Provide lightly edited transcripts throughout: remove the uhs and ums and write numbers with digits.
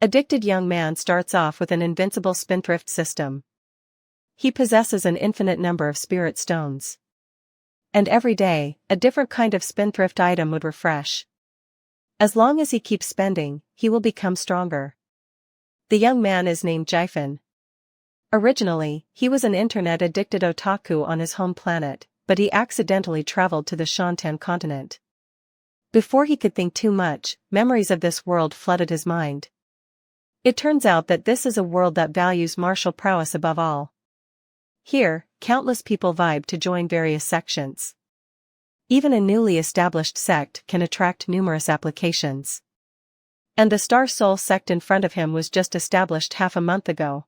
Addicted young man starts off with an invincible spendthrift system. He possesses an infinite number of spirit stones. And every day, a different kind of spendthrift item would refresh. As long as he keeps spending, he will become stronger. The young man is named Jifen. Originally, he was an internet-addicted otaku on his home planet, but he accidentally traveled to the Shantan continent. Before he could think too much, memories of this world flooded his mind. It turns out that this is a world that values martial prowess above all. Here, countless people vibe to join various sections. Even a newly established sect can attract numerous applications. And the Star Soul sect in front of him was just established half a month ago.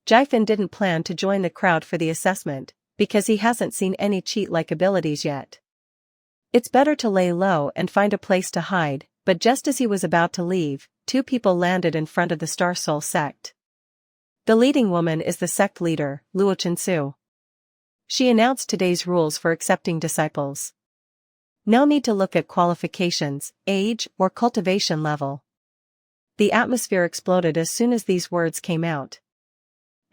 Jifen didn't plan to join the crowd for the assessment, because he hasn't seen any cheat-like abilities yet. It's better to lay low and find a place to hide, but just as he was about to leave, two people landed in front of the Star Soul sect. The leading woman is the sect leader, Luo Chensu. She announced today's rules for accepting disciples. No need to look at qualifications, age, or cultivation level. The atmosphere exploded as soon as these words came out.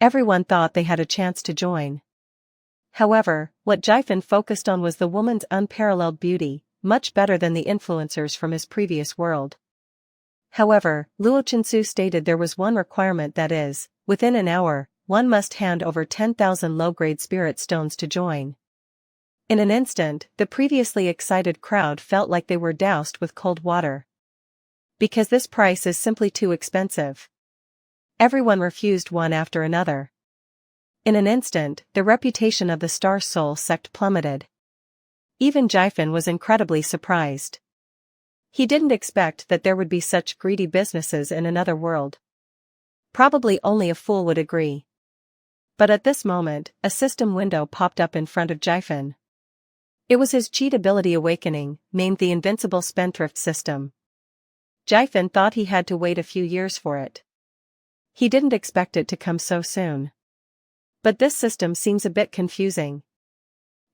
Everyone thought they had a chance to join. However, what Jifen focused on was the woman's unparalleled beauty, much better than the influencers from his previous world. However, Luo Chensu stated there was one requirement, that is, within an hour, one must hand over 10,000 low-grade spirit stones to join. In an instant, the previously excited crowd felt like they were doused with cold water. Because this price is simply too expensive. Everyone refused one after another. In an instant, the reputation of the Star Soul sect plummeted. Even Jifen was incredibly surprised. He didn't expect that there would be such greedy businesses in another world. Probably only a fool would agree. But at this moment, a system window popped up in front of Jifen. It was his cheat ability awakening, named the Invincible Spendthrift System. Jifen thought he had to wait a few years for it. He didn't expect it to come so soon. But this system seems a bit confusing.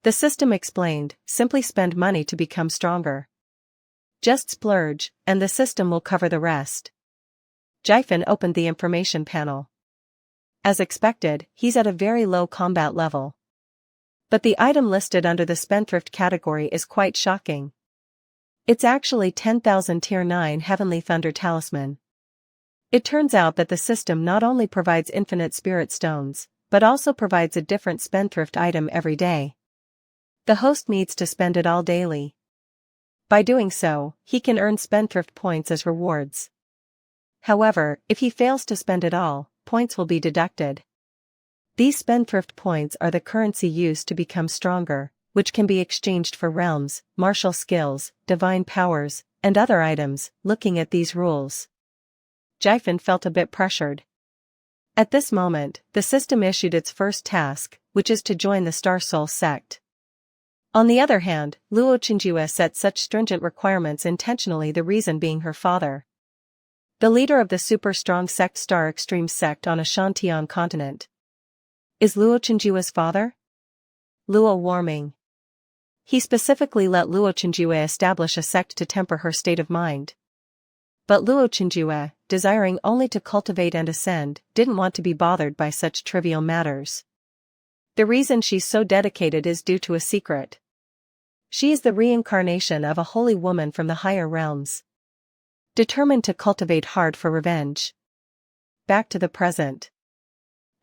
The system explained, simply spend money to become stronger. Just splurge, and the system will cover the rest. Jifen opened the information panel. As expected, he's at a very low combat level. But the item listed under the Spendthrift category is quite shocking. It's actually 10,000 Tier 9 Heavenly Thunder Talisman. It turns out that the system not only provides infinite spirit stones, but also provides a different spendthrift item every day. The host needs to spend it all daily. By doing so, he can earn spendthrift points as rewards. However, if he fails to spend it all, points will be deducted. These spendthrift points are the currency used to become stronger, which can be exchanged for realms, martial skills, divine powers, and other items. Looking at these rules, Jifen felt a bit pressured. At this moment, the system issued its first task, which is to join the Star Soul sect. On the other hand, Luo Chenjue set such stringent requirements intentionally, the reason being her father. The leader of the super strong sect Star Extreme sect on a Shantian continent. Is Luo Chenjue's father? Luo Warming. He specifically let Luo Chenjue establish a sect to temper her state of mind. But Luo Chenjue, desiring only to cultivate and ascend, didn't want to be bothered by such trivial matters. The reason she's so dedicated is due to a secret. She is the reincarnation of a holy woman from the higher realms. Determined to cultivate hard for revenge. Back to the present.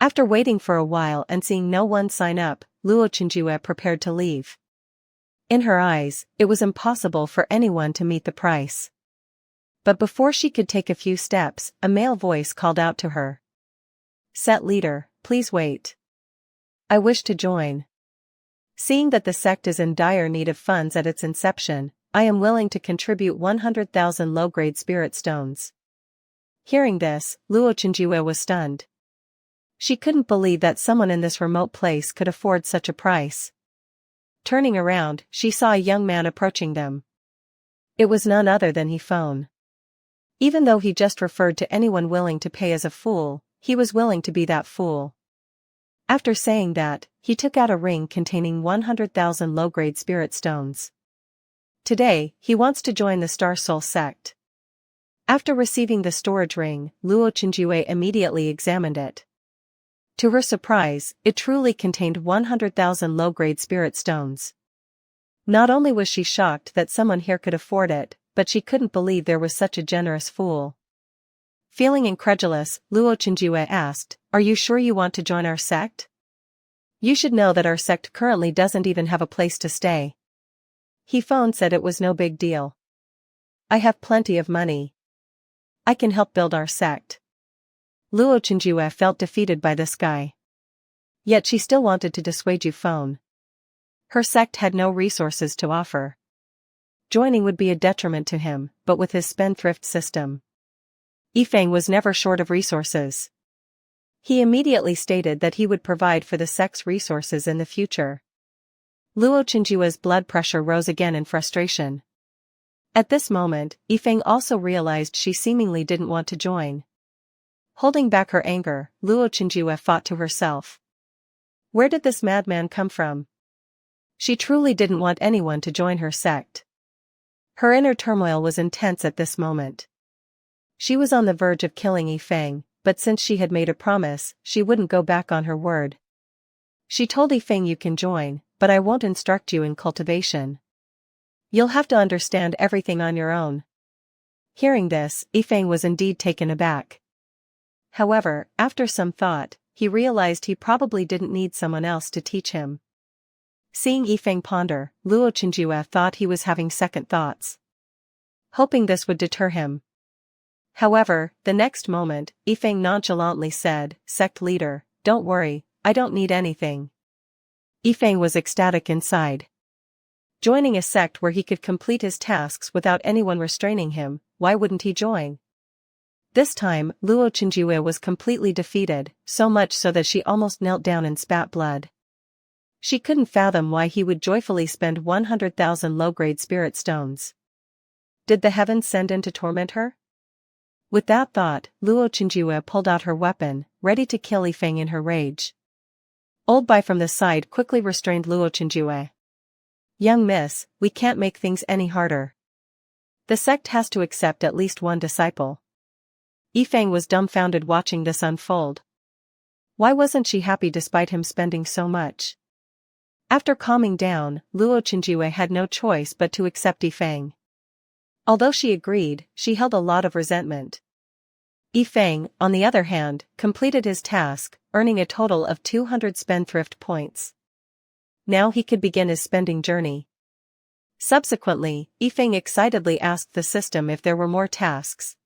After waiting for a while and seeing no one sign up, Luo Chenjue prepared to leave. In her eyes, it was impossible for anyone to meet the price. But before she could take a few steps, a male voice called out to her. Set leader, please wait. I wish to join. Seeing that the sect is in dire need of funds at its inception, I am willing to contribute 100,000 low-grade spirit stones. Hearing this, Luo Chenjue was stunned. She couldn't believe that someone in this remote place could afford such a price. Turning around, she saw a young man approaching them. It was none other than Hefone. Even though he just referred to anyone willing to pay as a fool, he was willing to be that fool. After saying that, he took out a ring containing 100,000 low-grade spirit stones. Today, he wants to join the Star Soul sect. After receiving the storage ring, Luo Qingjue immediately examined it. To her surprise, it truly contained 100,000 low-grade spirit stones. Not only was she shocked that someone here could afford it, but she couldn't believe there was such a generous fool. Feeling incredulous, Luo Qingjue asked, "Are you sure you want to join our sect? You should know that our sect currently doesn't even have a place to stay." Yifeng said it was no big deal. "I have plenty of money. I can help build our sect." Luo Qingjue felt defeated by this guy. Yet she still wanted to dissuade Yifeng. Her sect had no resources to offer. Joining would be a detriment to him, but with his spendthrift system, Yifeng was never short of resources. He immediately stated that he would provide for the sect's resources in the future. Luo Qingjue's blood pressure rose again in frustration. At this moment, Yifeng also realized she seemingly didn't want to join. Holding back her anger, Luo Qingjue thought to herself. Where did this madman come from? She truly didn't want anyone to join her sect. Her inner turmoil was intense at this moment. She was on the verge of killing Yifeng, but since she had made a promise, she wouldn't go back on her word. She told Yifeng, "You can join, but I won't instruct you in cultivation. You'll have to understand everything on your own." Hearing this, Yifeng was indeed taken aback. However, after some thought, he realized he probably didn't need someone else to teach him. Seeing Yifeng ponder, Luo Qingjue thought he was having second thoughts, hoping this would deter him. However, the next moment, Yifeng nonchalantly said, "Sect leader, don't worry, I don't need anything." Yifeng was ecstatic inside. Joining a sect where he could complete his tasks without anyone restraining him, why wouldn't he join? This time, Luo Qingjue was completely defeated, so much so that she almost knelt down and spat blood. She couldn't fathom why he would joyfully spend 100,000 low-grade spirit stones. Did the heavens send in to torment her? With that thought, Luo Qingjue pulled out her weapon, ready to kill Yifeng in her rage. Old Bai from the side quickly restrained Luo Qingjue. "Young miss, we can't make things any harder. The sect has to accept at least one disciple." Yifeng was dumbfounded watching this unfold. Why wasn't she happy despite him spending so much? After calming down, Luo Qingjue had no choice but to accept Yifeng. Although she agreed, she held a lot of resentment. Yifeng, on the other hand, completed his task, earning a total of 200 spendthrift points. Now he could begin his spending journey. Subsequently, Yifeng excitedly asked the system if there were more tasks.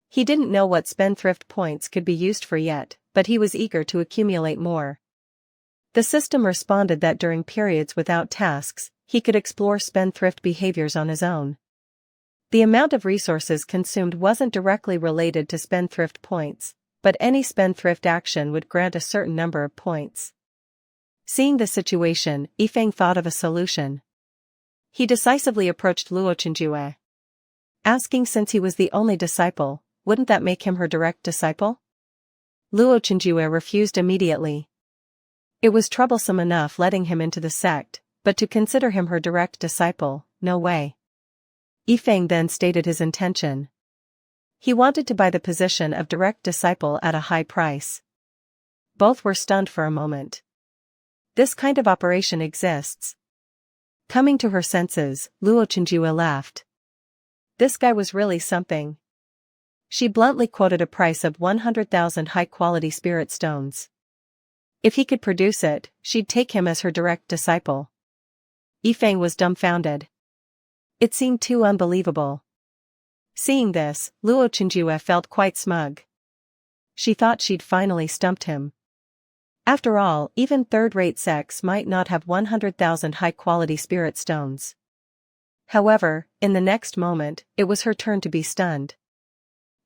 He didn't know what spendthrift points could be used for yet, but he was eager to accumulate more. The system responded that during periods without tasks, he could explore spendthrift behaviors on his own. The amount of resources consumed wasn't directly related to spendthrift points, but any spendthrift action would grant a certain number of points. Seeing the situation, Yifeng thought of a solution. He decisively approached Luo Qingjue, asking since he was the only disciple, wouldn't that make him her direct disciple? Luo Qingjue refused immediately. It was troublesome enough letting him into the sect, but to consider him her direct disciple, no way. Yifeng then stated his intention. He wanted to buy the position of direct disciple at a high price. Both were stunned for a moment. This kind of operation exists. Coming to her senses, Luo Qingjue laughed. This guy was really something. She bluntly quoted a price of 100,000 high-quality spirit stones. If he could produce it, she'd take him as her direct disciple. Yifeng was dumbfounded. It seemed too unbelievable. Seeing this, Luo Qingjue felt quite smug. She thought she'd finally stumped him. After all, even third-rate sects might not have 100,000 high-quality spirit stones. However, in the next moment, it was her turn to be stunned.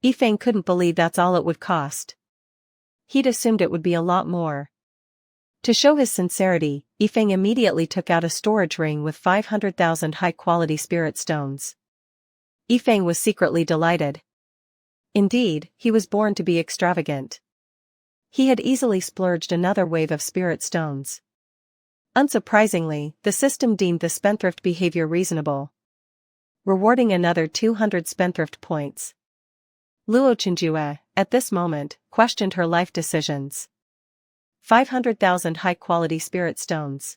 Yifeng couldn't believe that's all it would cost. He'd assumed it would be a lot more. To show his sincerity, Yifeng immediately took out a storage ring with 500,000 high-quality spirit stones. Yifeng was secretly delighted. Indeed, he was born to be extravagant. He had easily splurged another wave of spirit stones. Unsurprisingly, the system deemed the spendthrift behavior reasonable, rewarding another 200 spendthrift points. Luo Qingjue, at this moment, questioned her life decisions. 500,000 high-quality spirit stones.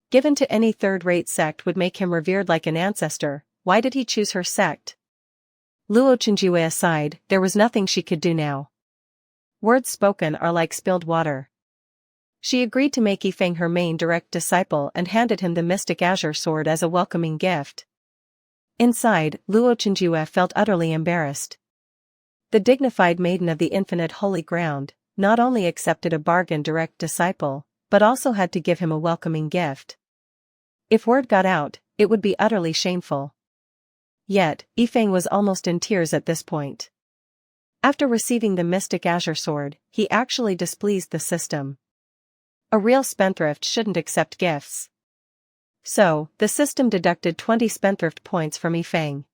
Given to any third-rate sect would make him revered like an ancestor. Why did he choose her sect? Luo Qingjue aside, there was nothing she could do now. Words spoken are like spilled water. She agreed to make Yifeng her main direct disciple and handed him the mystic azure sword as a welcoming gift. Inside, Luo Qingjue felt utterly embarrassed. The dignified maiden of the infinite holy ground not only accepted a bargain direct disciple, but also had to give him a welcoming gift. If word got out, it would be utterly shameful. Yet, Yifeng was almost in tears at this point. After receiving the mystic azure sword, he actually displeased the system. A real spendthrift shouldn't accept gifts. So, the system deducted 20 spendthrift points from Yifeng.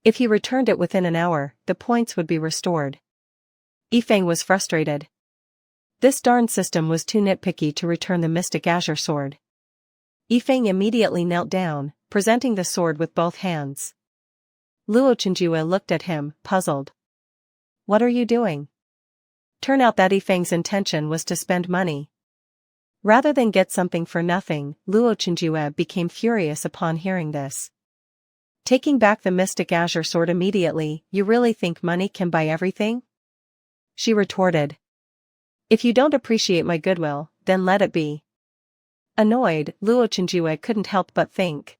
If he returned it within an hour, the points would be restored. Yifeng was frustrated. This darn system was too nitpicky to return the mystic azure sword. Yifeng immediately knelt down, presenting the sword with both hands. Luo Qingjue looked at him, puzzled. What are you doing? Turn out that Yifeng's intention was to spend money. Rather than get something for nothing, Luo Qingjue became furious upon hearing this. Taking back the mystic azure sword immediately, you really think money can buy everything? She retorted. If you don't appreciate my goodwill, then let it be. Annoyed, Luo Qingjue couldn't help but think.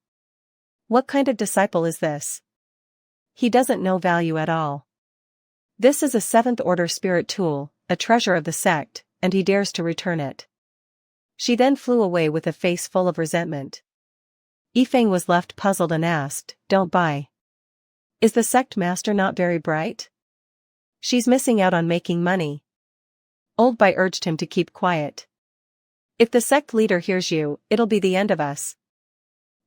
What kind of disciple is this? He doesn't know value at all. This is a 7th order spirit tool, a treasure of the sect, and he dares to return it. She then flew away with a face full of resentment. Yifeng was left puzzled and asked, Don't buy. Is the sect master not very bright? She's missing out on making money. Old Bai urged him to keep quiet. If the sect leader hears you, it'll be the end of us.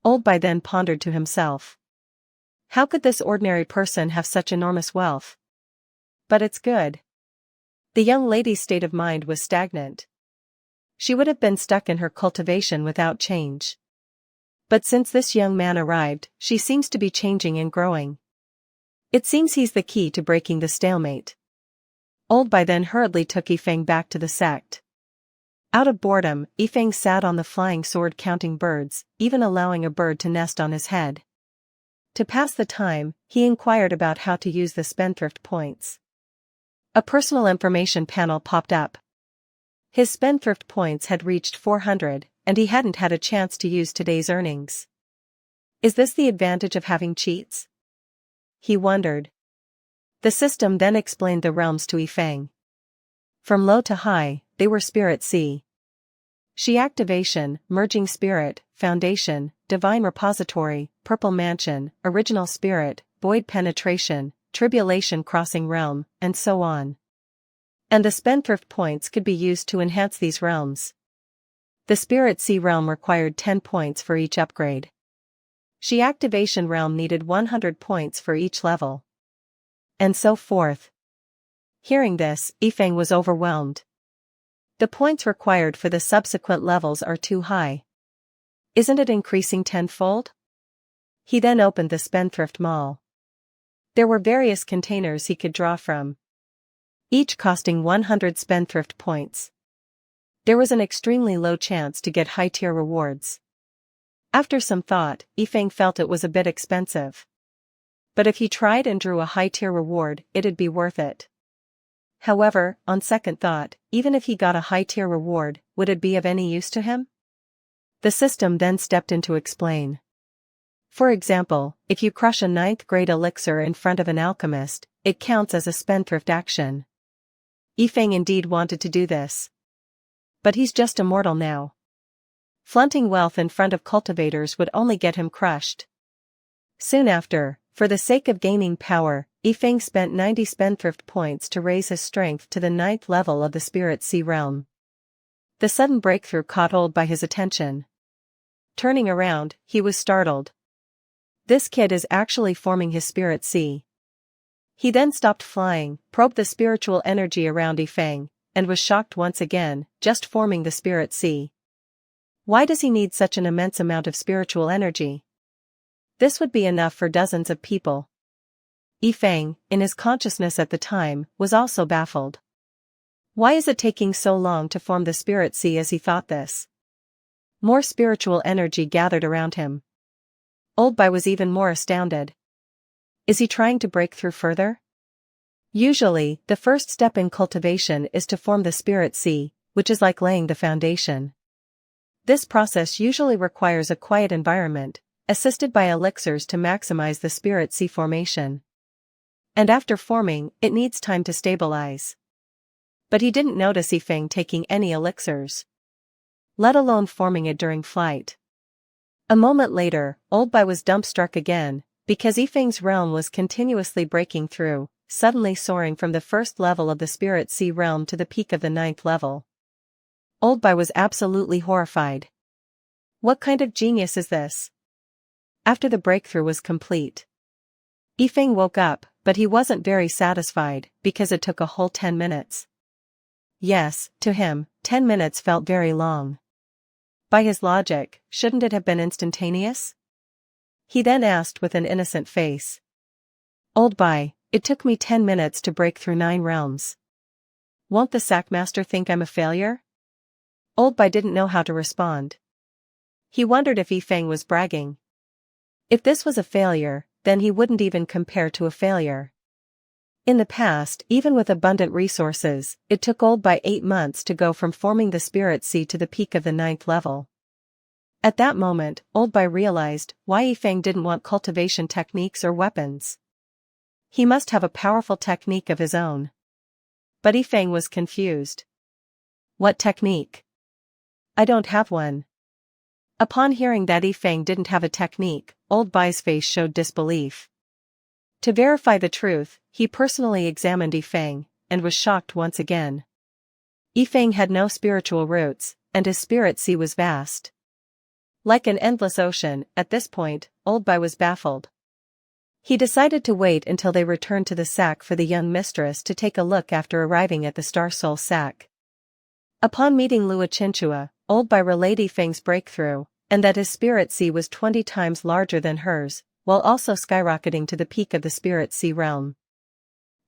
Old Bai then pondered to himself. How could this ordinary person have such enormous wealth? But it's good. The young lady's state of mind was stagnant. She would have been stuck in her cultivation without change. But since this young man arrived, she seems to be changing and growing. It seems he's the key to breaking the stalemate. Old Bai then hurriedly took Yifeng back to the sect. Out of boredom, Yifeng sat on the flying sword counting birds, even allowing a bird to nest on his head. To pass the time, he inquired about how to use the spendthrift points. A personal information panel popped up. His spendthrift points had reached 400, and he hadn't had a chance to use today's earnings. Is this the advantage of having cheats? He wondered. The system then explained the realms to Yifeng. From low to high, they were Spirit C. She Activation, Merging Spirit, Foundation, Divine Repository, Purple Mansion, Original Spirit, Void Penetration, Tribulation Crossing Realm, and so on. And the spendthrift points could be used to enhance these realms. The Spirit C realm required 10 points for each upgrade. She Activation realm needed 100 points for each level. And so forth. Hearing this, Yifeng was overwhelmed. The points required for the subsequent levels are too high. Isn't it increasing tenfold? He then opened the spendthrift mall. There were various containers he could draw from, each costing 100 spendthrift points. There was an extremely low chance to get high-tier rewards. After some thought, Yifeng felt it was a bit expensive. But if he tried and drew a high-tier reward, it'd be worth it. However, on second thought, even if he got a high-tier reward, would it be of any use to him? The system then stepped in to explain. For example, if you crush a 9th grade elixir in front of an alchemist, it counts as a spendthrift action. Yifeng indeed wanted to do this. But he's just a mortal now. Flaunting wealth in front of cultivators would only get him crushed. Soon after, for the sake of gaining power, Yifeng spent 90 spendthrift points to raise his strength to the 9th level of the Spirit C realm. The sudden breakthrough caught hold by his attention. Turning around, he was startled. This kid is actually forming his Spirit C. He then stopped flying, probed the spiritual energy around Yifeng, and was shocked once again, just forming the Spirit C. Why does he need such an immense amount of spiritual energy? This would be enough for dozens of people. Yifeng, in his consciousness at the time, was also baffled. Why is it taking so long to form the spirit sea as he thought this? More spiritual energy gathered around him. Old Bai was even more astounded. Is he trying to break through further? Usually, the first step in cultivation is to form the spirit sea, which is like laying the foundation. This process usually requires a quiet environment, assisted by elixirs to maximize the spirit sea formation. And after forming, it needs time to stabilize. But he didn't notice Yifeng taking any elixirs, let alone forming it during flight. A moment later, Old Bai was dumbstruck again, because Yifeng's realm was continuously breaking through, suddenly soaring from the first level of the spirit sea realm to the peak of the 9th level. Old Bai was absolutely horrified. What kind of genius is this? After the breakthrough was complete, Yifeng woke up, but he wasn't very satisfied, because it took a whole 10 minutes. Yes, to him, 10 minutes felt very long. By his logic, shouldn't it have been instantaneous? He then asked with an innocent face. Old Bai, it took me 10 minutes to break through 9 realms. Won't the Sackmaster think I'm a failure? Old Bai didn't know how to respond. He wondered if Yifeng was bragging. If this was a failure, then he wouldn't even compare to a failure. In the past, even with abundant resources, it took Old Bai 8 months to go from forming the spirit sea to the peak of the 9th level. At that moment, Old Bai realized why Yifeng didn't want cultivation techniques or weapons. He must have a powerful technique of his own. But Yifeng was confused. What technique? I don't have one. Upon hearing that Yifeng didn't have a technique, Old Bai's face showed disbelief. To verify the truth, he personally examined Yifeng, and was shocked once again. Yifeng had no spiritual roots, and his spirit sea was vast. Like an endless ocean, at this point, Old Bai was baffled. He decided to wait until they returned to the sack for the young mistress to take a look after arriving at the Star Soul sack. Upon meeting Lua Chinchua, Old Bai relayed Yifeng's breakthrough, and that his spirit sea was 20 times larger than hers, while also skyrocketing to the peak of the spirit sea realm.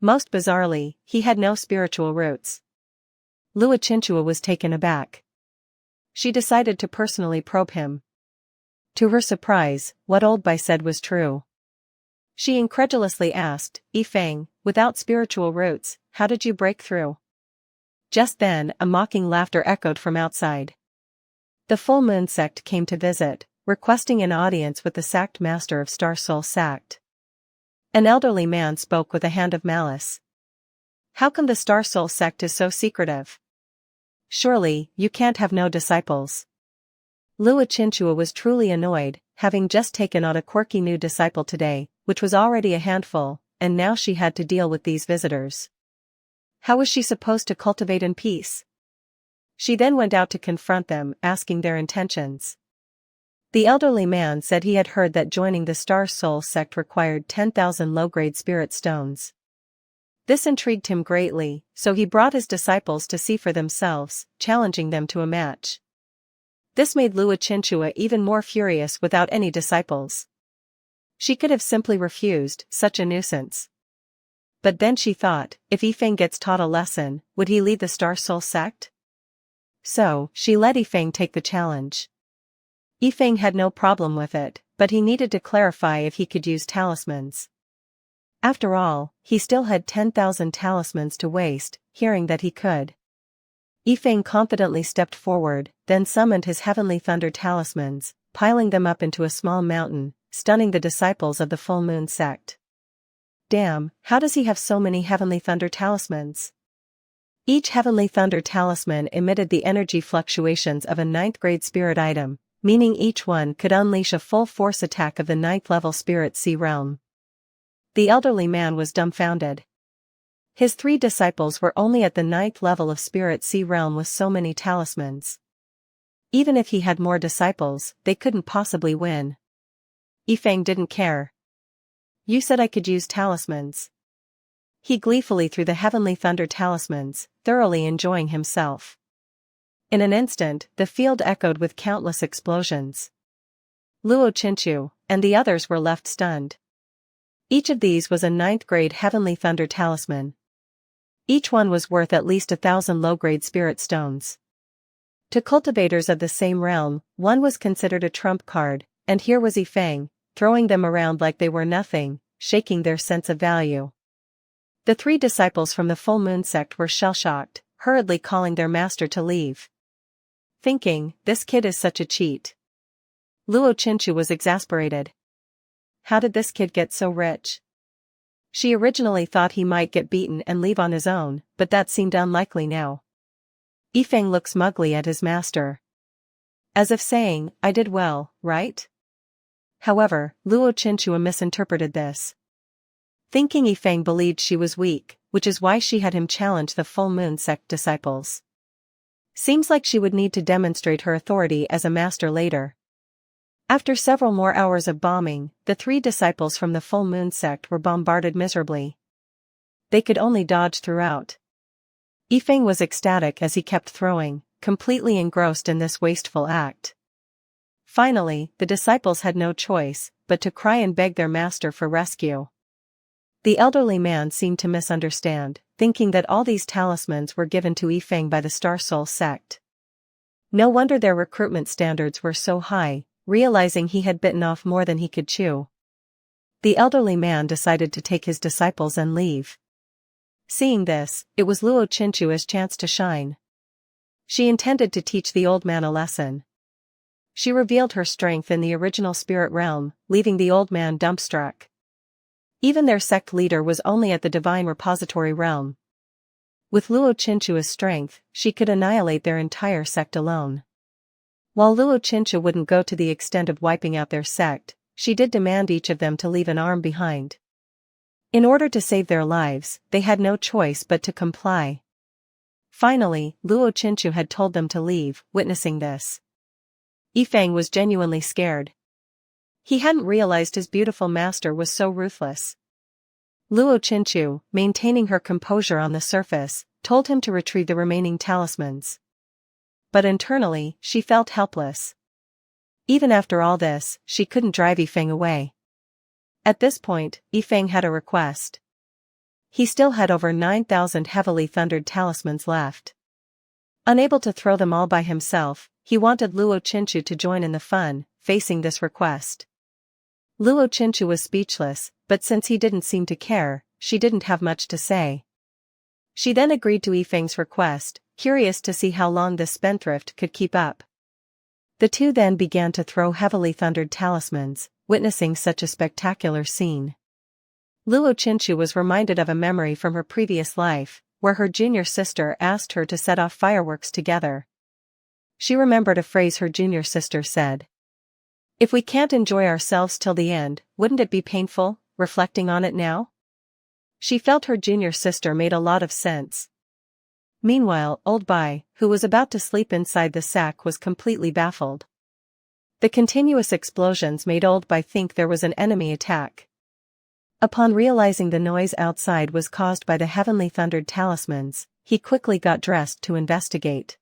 Most bizarrely, he had no spiritual roots. Lua Chinchua was taken aback. She decided to personally probe him. To her surprise, what Old Bai said was true. She incredulously asked, Yifeng, without spiritual roots, how did you break through? Just then, a mocking laughter echoed from outside. The full moon sect came to visit, requesting an audience with the sacked master of Star Soul Sacked. An elderly man spoke with a hand of malice. How come the Star Soul sect is so secretive? Surely, you can't have no disciples. Lua Chinchua was truly annoyed, having just taken on a quirky new disciple today, which was already a handful, and now she had to deal with these visitors. How was she supposed to cultivate in peace? She then went out to confront them, asking their intentions. The elderly man said he had heard that joining the Star Soul sect required 10,000 low-grade spirit stones. This intrigued him greatly, so he brought his disciples to see for themselves, challenging them to a match. This made Lua Chinchua even more furious without any disciples. She could have simply refused, such a nuisance. But then she thought, if Yifeng gets taught a lesson, would he lead the Star Soul sect? So, she let Yifeng take the challenge. Yifeng had no problem with it, but he needed to clarify if he could use talismans. After all, he still had 10,000 talismans to waste, hearing that he could. Yifeng confidently stepped forward, then summoned his heavenly thunder talismans, piling them up into a small mountain, stunning the disciples of the full moon sect. Damn, how does he have so many heavenly thunder talismans? Each heavenly thunder talisman emitted the energy fluctuations of a 9th grade spirit item, meaning each one could unleash a full force attack of the 9th level spirit sea realm. The elderly man was dumbfounded. His 3 disciples were only at the 9th level of spirit sea realm with so many talismans. Even if he had more disciples, they couldn't possibly win. Yifeng didn't care. You said I could use talismans. He gleefully threw the heavenly thunder talismans, thoroughly enjoying himself. In an instant, the field echoed with countless explosions. Luo Chinchu and the others were left stunned. Each of these was a 9th-grade Heavenly Thunder talisman. Each one was worth at least 1,000 low-grade spirit stones. To cultivators of the same realm, one was considered a trump card, and here was Yifeng, throwing them around like they were nothing, shaking their sense of value. The 3 disciples from the Full Moon sect were shell-shocked, hurriedly calling their master to leave. Thinking, this kid is such a cheat. Luo Chinchu was exasperated. How did this kid get so rich? She originally thought he might get beaten and leave on his own, but that seemed unlikely now. Yifeng looked smugly at his master. As if saying, I did well, right? However, Luo Chinchu misinterpreted this. Thinking Yifeng believed she was weak, which is why she had him challenge the Full Moon sect disciples. Seems like she would need to demonstrate her authority as a master later. After several more hours of bombing, the 3 disciples from the Full Moon sect were bombarded miserably. They could only dodge throughout. Yifeng was ecstatic as he kept throwing, completely engrossed in this wasteful act. Finally, the disciples had no choice but to cry and beg their master for rescue. The elderly man seemed to misunderstand, thinking that all these talismans were given to Yifeng by the Star Soul sect. No wonder their recruitment standards were so high, realizing he had bitten off more than he could chew. The elderly man decided to take his disciples and leave. Seeing this, it was Luo Chinchu's chance to shine. She intended to teach the old man a lesson. She revealed her strength in the original spirit realm, leaving the old man dumbstruck. Even their sect leader was only at the divine repository realm. With Luo Chinchu's strength, she could annihilate their entire sect alone. While Luo Chinchu wouldn't go to the extent of wiping out their sect, she did demand each of them to leave an arm behind. In order to save their lives, they had no choice but to comply. Finally, Luo Chinchu had told them to leave. Witnessing this, Yifeng was genuinely scared. He hadn't realized his beautiful master was so ruthless. Luo Chinchu, maintaining her composure on the surface, told him to retrieve the remaining talismans. But internally, she felt helpless. Even after all this, she couldn't drive Yifeng away. At this point, Yifeng had a request. He still had over 9,000 heavily thundered talismans left. Unable to throw them all by himself, he wanted Luo Chinchu to join in the fun. Facing this request, Luo Chinchu was speechless, but since he didn't seem to care, she didn't have much to say. She then agreed to Yifeng's request, curious to see how long this spendthrift could keep up. The two then began to throw heavily thundered talismans, witnessing such a spectacular scene. Luo Chinchu was reminded of a memory from her previous life, where her junior sister asked her to set off fireworks together. She remembered a phrase her junior sister said. If we can't enjoy ourselves till the end, wouldn't it be painful, reflecting on it now? She felt her junior sister made a lot of sense. Meanwhile, Old Bai, who was about to sleep inside the sack, was completely baffled. The continuous explosions made Old Bai think there was an enemy attack. Upon realizing the noise outside was caused by the heavenly thundered talismans, he quickly got dressed to investigate.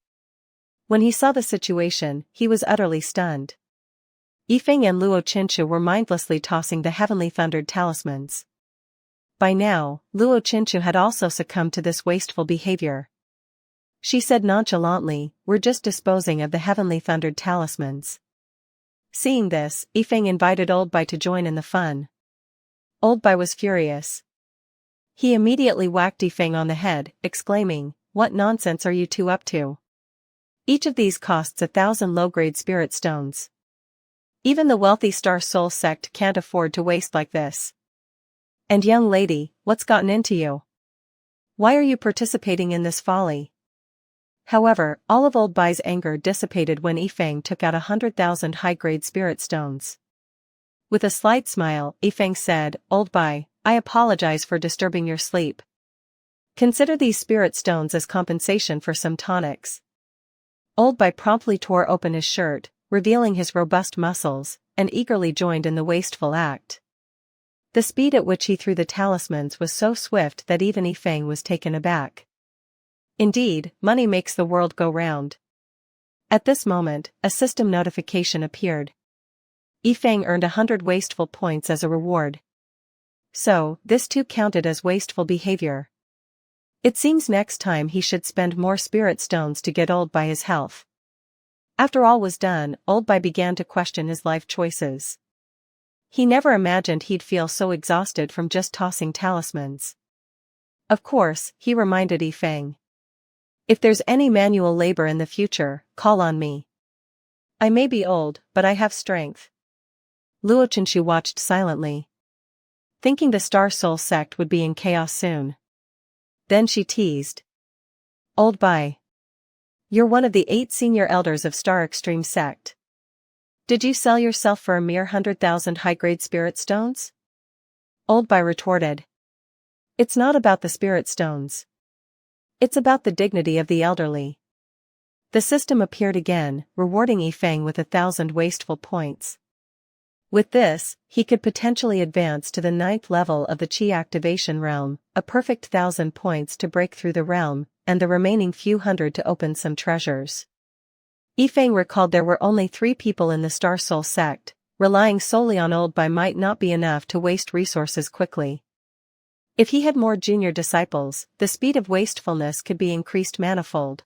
When he saw the situation, he was utterly stunned. Yifeng and Luo Chinchu were mindlessly tossing the heavenly thundered talismans. By now, Luo Chinchu had also succumbed to this wasteful behavior. She said nonchalantly, "We're just disposing of the heavenly thundered talismans." Seeing this, Yifeng invited Old Bai to join in the fun. Old Bai was furious. He immediately whacked Yifeng on the head, exclaiming, "What nonsense are you two up to? Each of these costs 1,000 low-grade spirit stones. Even the wealthy Star Soul sect can't afford to waste like this. And young lady, what's gotten into you? Why are you participating in this folly?" However, all of Old Bai's anger dissipated when Yifeng took out 100,000 high-grade spirit stones. With a slight smile, Yifeng said, "Old Bai, I apologize for disturbing your sleep. Consider these spirit stones as compensation for some tonics." Old Bai promptly tore open his shirt, revealing his robust muscles, and eagerly joined in the wasteful act. The speed at which he threw the talismans was so swift that even Yifeng was taken aback. Indeed, money makes the world go round. At this moment, a system notification appeared. Yifeng earned 100 wasteful points as a reward. So, this too counted as wasteful behavior. It seems next time he should spend more spirit stones to get Old Bai his health. After all was done, Old Bai began to question his life choices. He never imagined he'd feel so exhausted from just tossing talismans. Of course, he reminded Yifeng. If there's any manual labor in the future, call on me. I may be old, but I have strength. Luo Qinshu watched silently, thinking the Star Soul sect would be in chaos soon. Then she teased. Old Bai. You're one of the 8 senior elders of Star Extreme sect. Did you sell yourself for a mere 100,000 high-grade spirit stones? Old Bai retorted. It's not about the spirit stones. It's about the dignity of the elderly. The system appeared again, rewarding Yifeng with 1,000 wasteful points. With this, he could potentially advance to the 9th level of the Qi activation realm, a perfect 1,000 points to break through the realm, and the remaining few hundred to open some treasures. Yifeng recalled there were only 3 people in the Star Soul sect. Relying solely on Old Bai might not be enough to waste resources quickly. If he had more junior disciples, the speed of wastefulness could be increased manifold.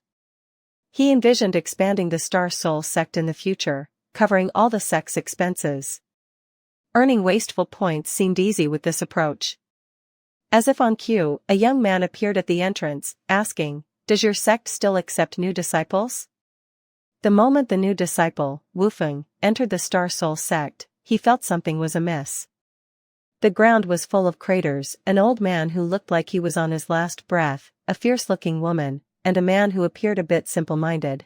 He envisioned expanding the Star Soul sect in the future, covering all the sect's expenses. Earning wasteful points seemed easy with this approach. As if on cue, a young man appeared at the entrance, asking, "Does your sect still accept new disciples?" The moment the new disciple, Wufeng, entered the Star Soul sect, he felt something was amiss. The ground was full of craters, an old man who looked like he was on his last breath, a fierce-looking woman, and a man who appeared a bit simple-minded.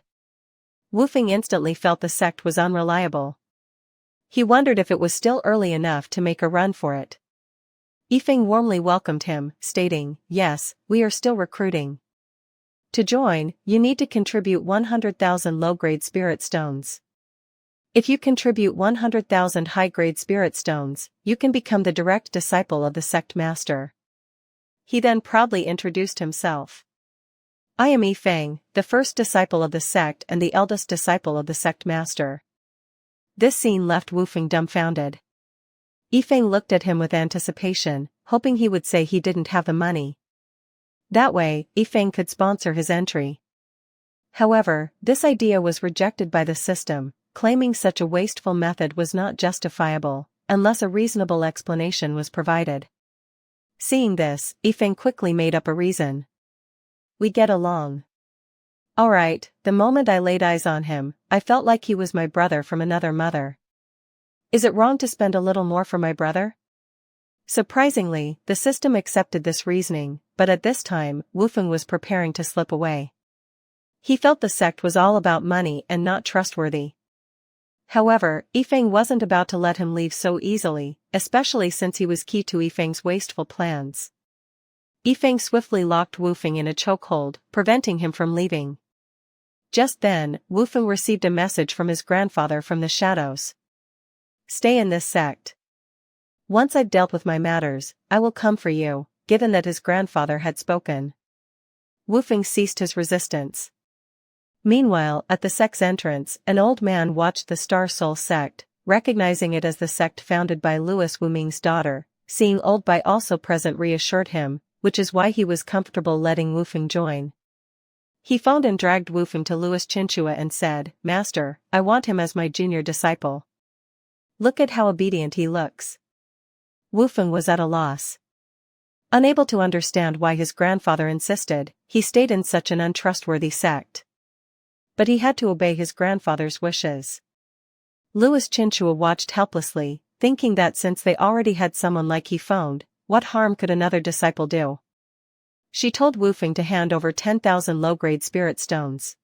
Wufeng instantly felt the sect was unreliable. He wondered if it was still early enough to make a run for it. Yifeng warmly welcomed him, stating, "Yes, we are still recruiting. To join, you need to contribute 100,000 low-grade spirit stones. If you contribute 100,000 high-grade spirit stones, you can become the direct disciple of the sect master." He then proudly introduced himself. "I am Yifeng, the first disciple of the sect and the eldest disciple of the sect master." This scene left Wufeng dumbfounded. Yifeng looked at him with anticipation, hoping he would say he didn't have the money. That way, Yifeng could sponsor his entry. However, this idea was rejected by the system, claiming such a wasteful method was not justifiable, unless a reasonable explanation was provided. Seeing this, Yifeng quickly made up a reason. "We get along. Alright, the moment I laid eyes on him, I felt like he was my brother from another mother. Is it wrong to spend a little more for my brother?" Surprisingly, the system accepted this reasoning, but at this time, Wufeng was preparing to slip away. He felt the sect was all about money and not trustworthy. However, Yifeng wasn't about to let him leave so easily, especially since he was key to Yifeng's wasteful plans. Yifeng swiftly locked Wufeng in a chokehold, preventing him from leaving. Just then, Wufeng received a message from his grandfather from the shadows. "Stay in this sect. Once I've dealt with my matters, I will come for you," given that his grandfather had spoken. Wufeng ceased his resistance. Meanwhile, at the sect's entrance, an old man watched the Star Soul sect, recognizing it as the sect founded by Louis Wuming's daughter. Seeing Old Bai also present reassured him, which is why he was comfortable letting Wufeng join. He phoned and dragged Wufeng to Louis Chinchua and said, "Master, I want him as my junior disciple. Look at how obedient he looks." Wufeng was at a loss. Unable to understand why his grandfather insisted, he stayed in such an untrustworthy sect. But he had to obey his grandfather's wishes. Louis Chinchua watched helplessly, thinking that since they already had someone like he phoned, what harm could another disciple do? She told Wufeng to hand over 10,000 low-grade spirit stones.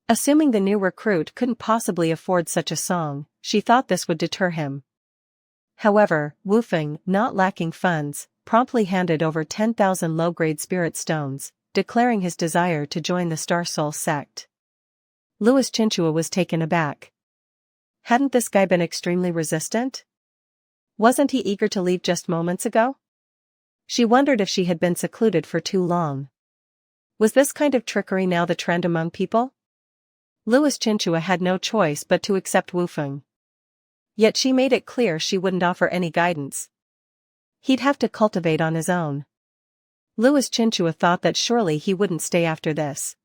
Assuming the new recruit couldn't possibly afford such a song, she thought this would deter him. However, Wufeng, not lacking funds, promptly handed over 10,000 low-grade spirit stones, declaring his desire to join the Star Soul sect. Louis Chinchua was taken aback. Hadn't this guy been extremely resistant? Wasn't he eager to leave just moments ago? She wondered if she had been secluded for too long. Was this kind of trickery now the trend among people? Louis Chinchua had no choice but to accept Wufeng. Yet she made it clear she wouldn't offer any guidance. He'd have to cultivate on his own. Louis Chinchua thought that surely he wouldn't stay after this.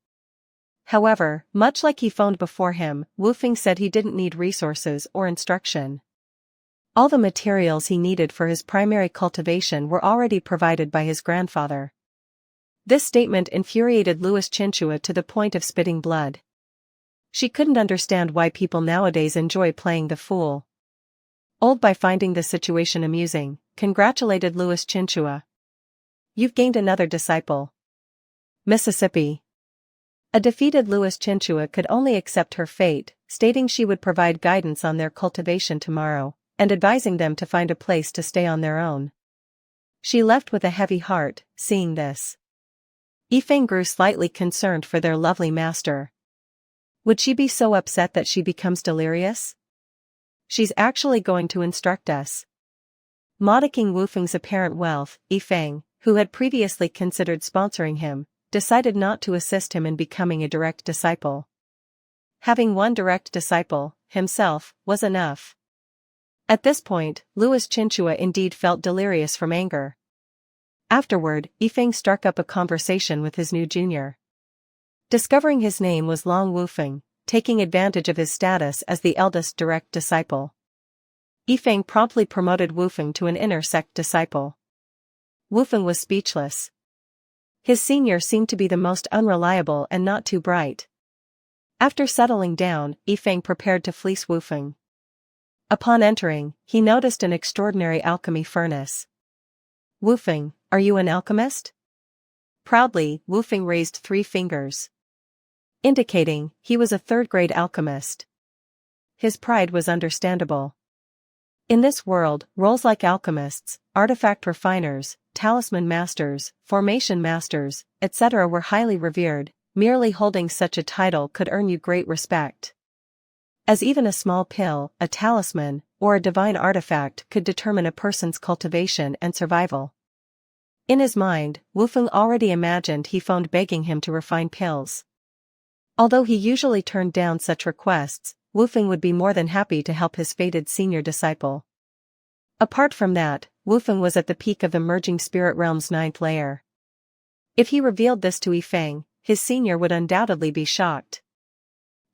However, much like he phoned before him, Wu Feng said he didn't need resources or instruction. All the materials he needed for his primary cultivation were already provided by his grandfather. This statement infuriated Louis Chinchua to the point of spitting blood. She couldn't understand why people nowadays enjoy playing the fool. Old by finding the situation amusing, congratulated Louis Chinchua. You've gained another disciple. Mississippi. A defeated Louis Chinchua could only accept her fate, stating she would provide guidance on their cultivation tomorrow, and advising them to find a place to stay on their own. She left with a heavy heart, seeing this. Yifeng grew slightly concerned for their lovely master. Would she be so upset that she becomes delirious? She's actually going to instruct us. Mocking Wu Feng's apparent wealth, Yifeng, who had previously considered sponsoring him, decided not to assist him in becoming a direct disciple. Having one direct disciple, himself, was enough. At this point, Louis Chinchua indeed felt delirious from anger. Afterward, Yifeng struck up a conversation with his new junior. Discovering his name was Long Wu Feng, taking advantage of his status as the eldest direct disciple. Yifeng promptly promoted Wu Feng to an inner sect disciple. Wu Feng was speechless. His senior seemed to be the most unreliable and not too bright. After settling down, Yifeng prepared to fleece Wu Feng. Upon entering, he noticed an extraordinary alchemy furnace. Wu Feng, are you an alchemist? Proudly, Wu Feng raised 3 fingers, indicating he was a third-grade alchemist. His pride was understandable. In this world, roles like alchemists, artifact refiners, talisman masters, formation masters, etc. were highly revered. Merely holding such a title could earn you great respect, as even a small pill, a talisman, or a divine artifact could determine a person's cultivation and survival. In his mind, Wu Feng already imagined he phoned begging him to refine pills. Although he usually turned down such requests, Wu Feng would be more than happy to help his fated senior disciple. Apart from that, Wu Feng was at the peak of the merging spirit realm's 9th layer. If he revealed this to Yifeng, his senior would undoubtedly be shocked.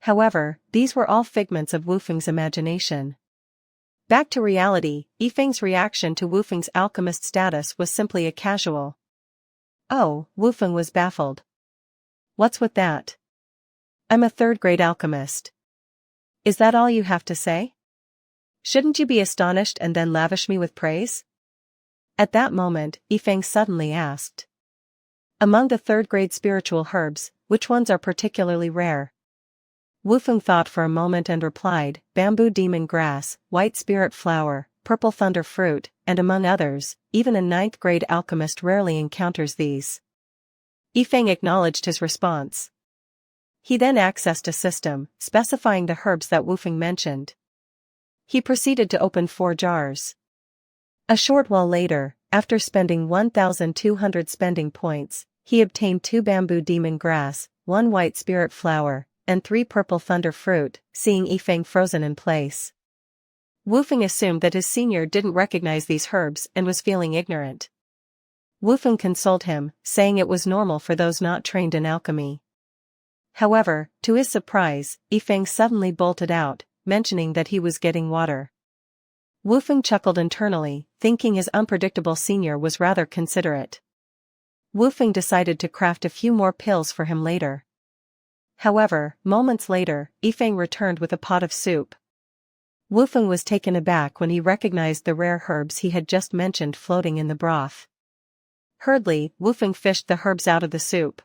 However, these were all figments of Wu Feng's imagination. Back to reality, Yifeng's reaction to Wu Feng's alchemist status was simply a casual. Oh, Wu Feng was baffled. What's with that? I'm a third-grade alchemist. Is that all you have to say? Shouldn't you be astonished and then lavish me with praise? At that moment, Yifeng suddenly asked. Among the third-grade spiritual herbs, which ones are particularly rare? Wu Feng thought for a moment and replied, bamboo demon grass, white spirit flower, purple thunder fruit, and among others. Even a 9th-grade alchemist rarely encounters these. Yifeng acknowledged his response. He then accessed a system, specifying the herbs that Wu Feng mentioned. He proceeded to open 4 jars. A short while later, after spending 1,200 spending points, he obtained 2 bamboo demon grass, 1 white spirit flower, and 3 purple thunder fruit, seeing Yifeng frozen in place. Wu Feng assumed that his senior didn't recognize these herbs and was feeling ignorant. Wu Feng consoled him, saying it was normal for those not trained in alchemy. However, to his surprise, Yifeng suddenly bolted out, mentioning that he was getting water. Wu Feng chuckled internally, thinking his unpredictable senior was rather considerate. Wu Feng decided to craft a few more pills for him later. However, moments later, Yifeng returned with a pot of soup. Wu Feng was taken aback when he recognized the rare herbs he had just mentioned floating in the broth. Hurriedly, Wu Feng fished the herbs out of the soup.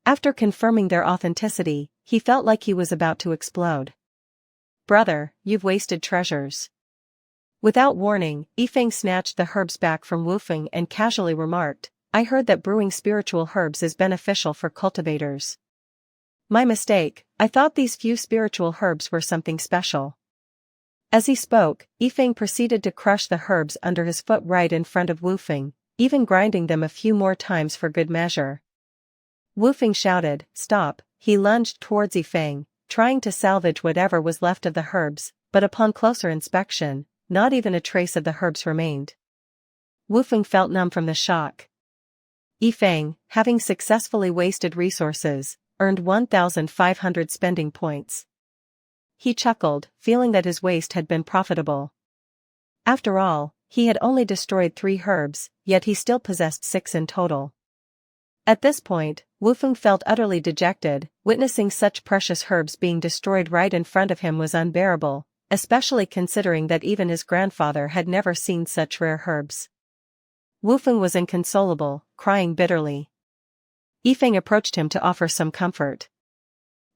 After confirming their authenticity, he felt like he was about to explode. Brother, you've wasted treasures. Without warning, Yifeng snatched the herbs back from Wu Feng and casually remarked, I heard that brewing spiritual herbs is beneficial for cultivators. My mistake, I thought these few spiritual herbs were something special. As he spoke, Yifeng proceeded to crush the herbs under his foot right in front of Wu Feng, even grinding them a few more times for good measure. Wu Feng shouted, Stop! He lunged towards Yifeng, trying to salvage whatever was left of the herbs, but upon closer inspection, not even a trace of the herbs remained. Wu Feng felt numb from the shock. Yifeng, having successfully wasted resources, earned 1,500 spending points. He chuckled, feeling that his waste had been profitable. After all, he had only destroyed 3 herbs, yet he still possessed 6 in total. At this point, Wu Feng felt utterly dejected. Witnessing such precious herbs being destroyed right in front of him was unbearable, especially considering that even his grandfather had never seen such rare herbs. Wu Feng was inconsolable, crying bitterly. Yifeng approached him to offer some comfort.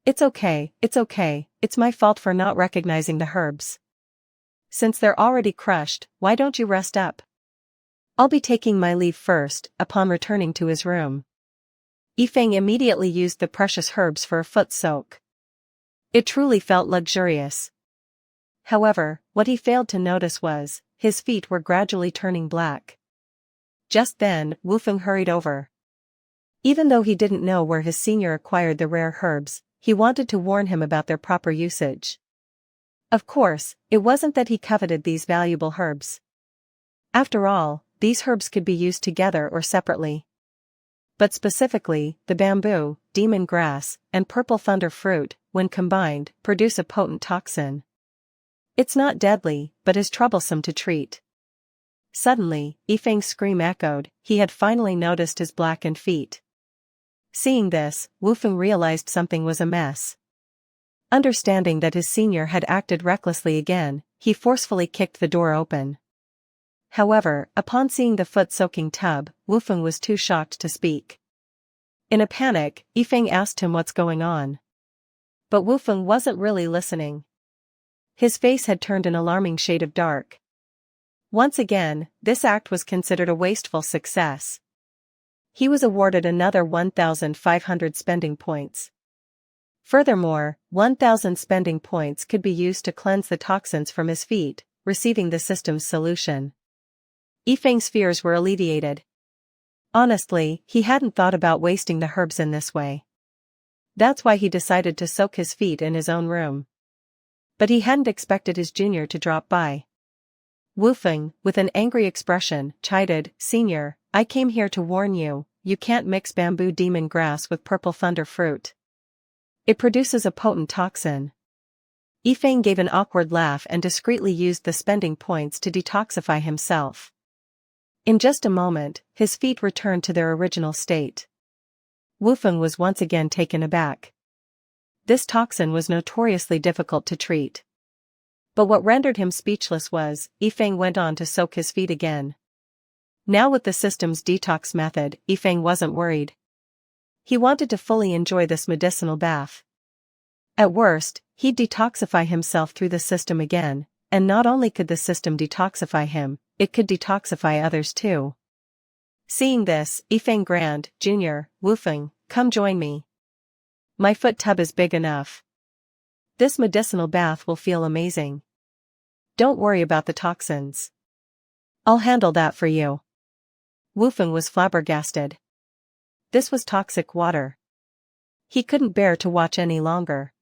It's okay, it's my fault for not recognizing the herbs. Since they're already crushed, why don't you rest up? I'll be taking my leave first. Upon returning to his room, Yifeng immediately used the precious herbs for a foot soak. It truly felt luxurious. However, what he failed to notice was, his feet were gradually turning black. Just then, Wu Feng hurried over. Even though he didn't know where his senior acquired the rare herbs, he wanted to warn him about their proper usage. Of course, it wasn't that he coveted these valuable herbs. After all, these herbs could be used together or separately. But specifically, the bamboo, demon grass, and purple thunder fruit, when combined, produce a potent toxin. It's not deadly, but is troublesome to treat. Suddenly, Yifeng's scream echoed. He had finally noticed his blackened feet. Seeing this, Wu Feng realized something was amiss. Understanding that his senior had acted recklessly again, he forcefully kicked the door open. However, upon seeing the foot-soaking tub, Wu Feng was too shocked to speak. In a panic, Yifeng asked him what's going on. But Wu Feng wasn't really listening. His face had turned an alarming shade of dark. Once again, this act was considered a wasteful success. He was awarded another 1,500 spending points. Furthermore, 1,000 spending points could be used to cleanse the toxins from his feet, receiving the system's solution. Yifeng's fears were alleviated. Honestly, he hadn't thought about wasting the herbs in this way. That's why he decided to soak his feet in his own room. But he hadn't expected his junior to drop by. Wu Feng, with an angry expression, chided, "Senior, I came here to warn you, you can't mix bamboo demon grass with purple thunder fruit. It produces a potent toxin." Yifeng gave an awkward laugh and discreetly used the spending points to detoxify himself. In just a moment, his feet returned to their original state. Wu Feng was once again taken aback. This toxin was notoriously difficult to treat. But what rendered him speechless was, Yifeng went on to soak his feet again. Now with the system's detox method, Yifeng wasn't worried. He wanted to fully enjoy this medicinal bath. At worst, he'd detoxify himself through the system again, and not only could the system detoxify him, it could detoxify others too. Seeing this, Yifeng grinned, "Junior, Wu Feng, come join me. My foot tub is big enough. This medicinal bath will feel amazing. Don't worry about the toxins. I'll handle that for you." Wu Feng was flabbergasted. This was toxic water. He couldn't bear to watch any longer.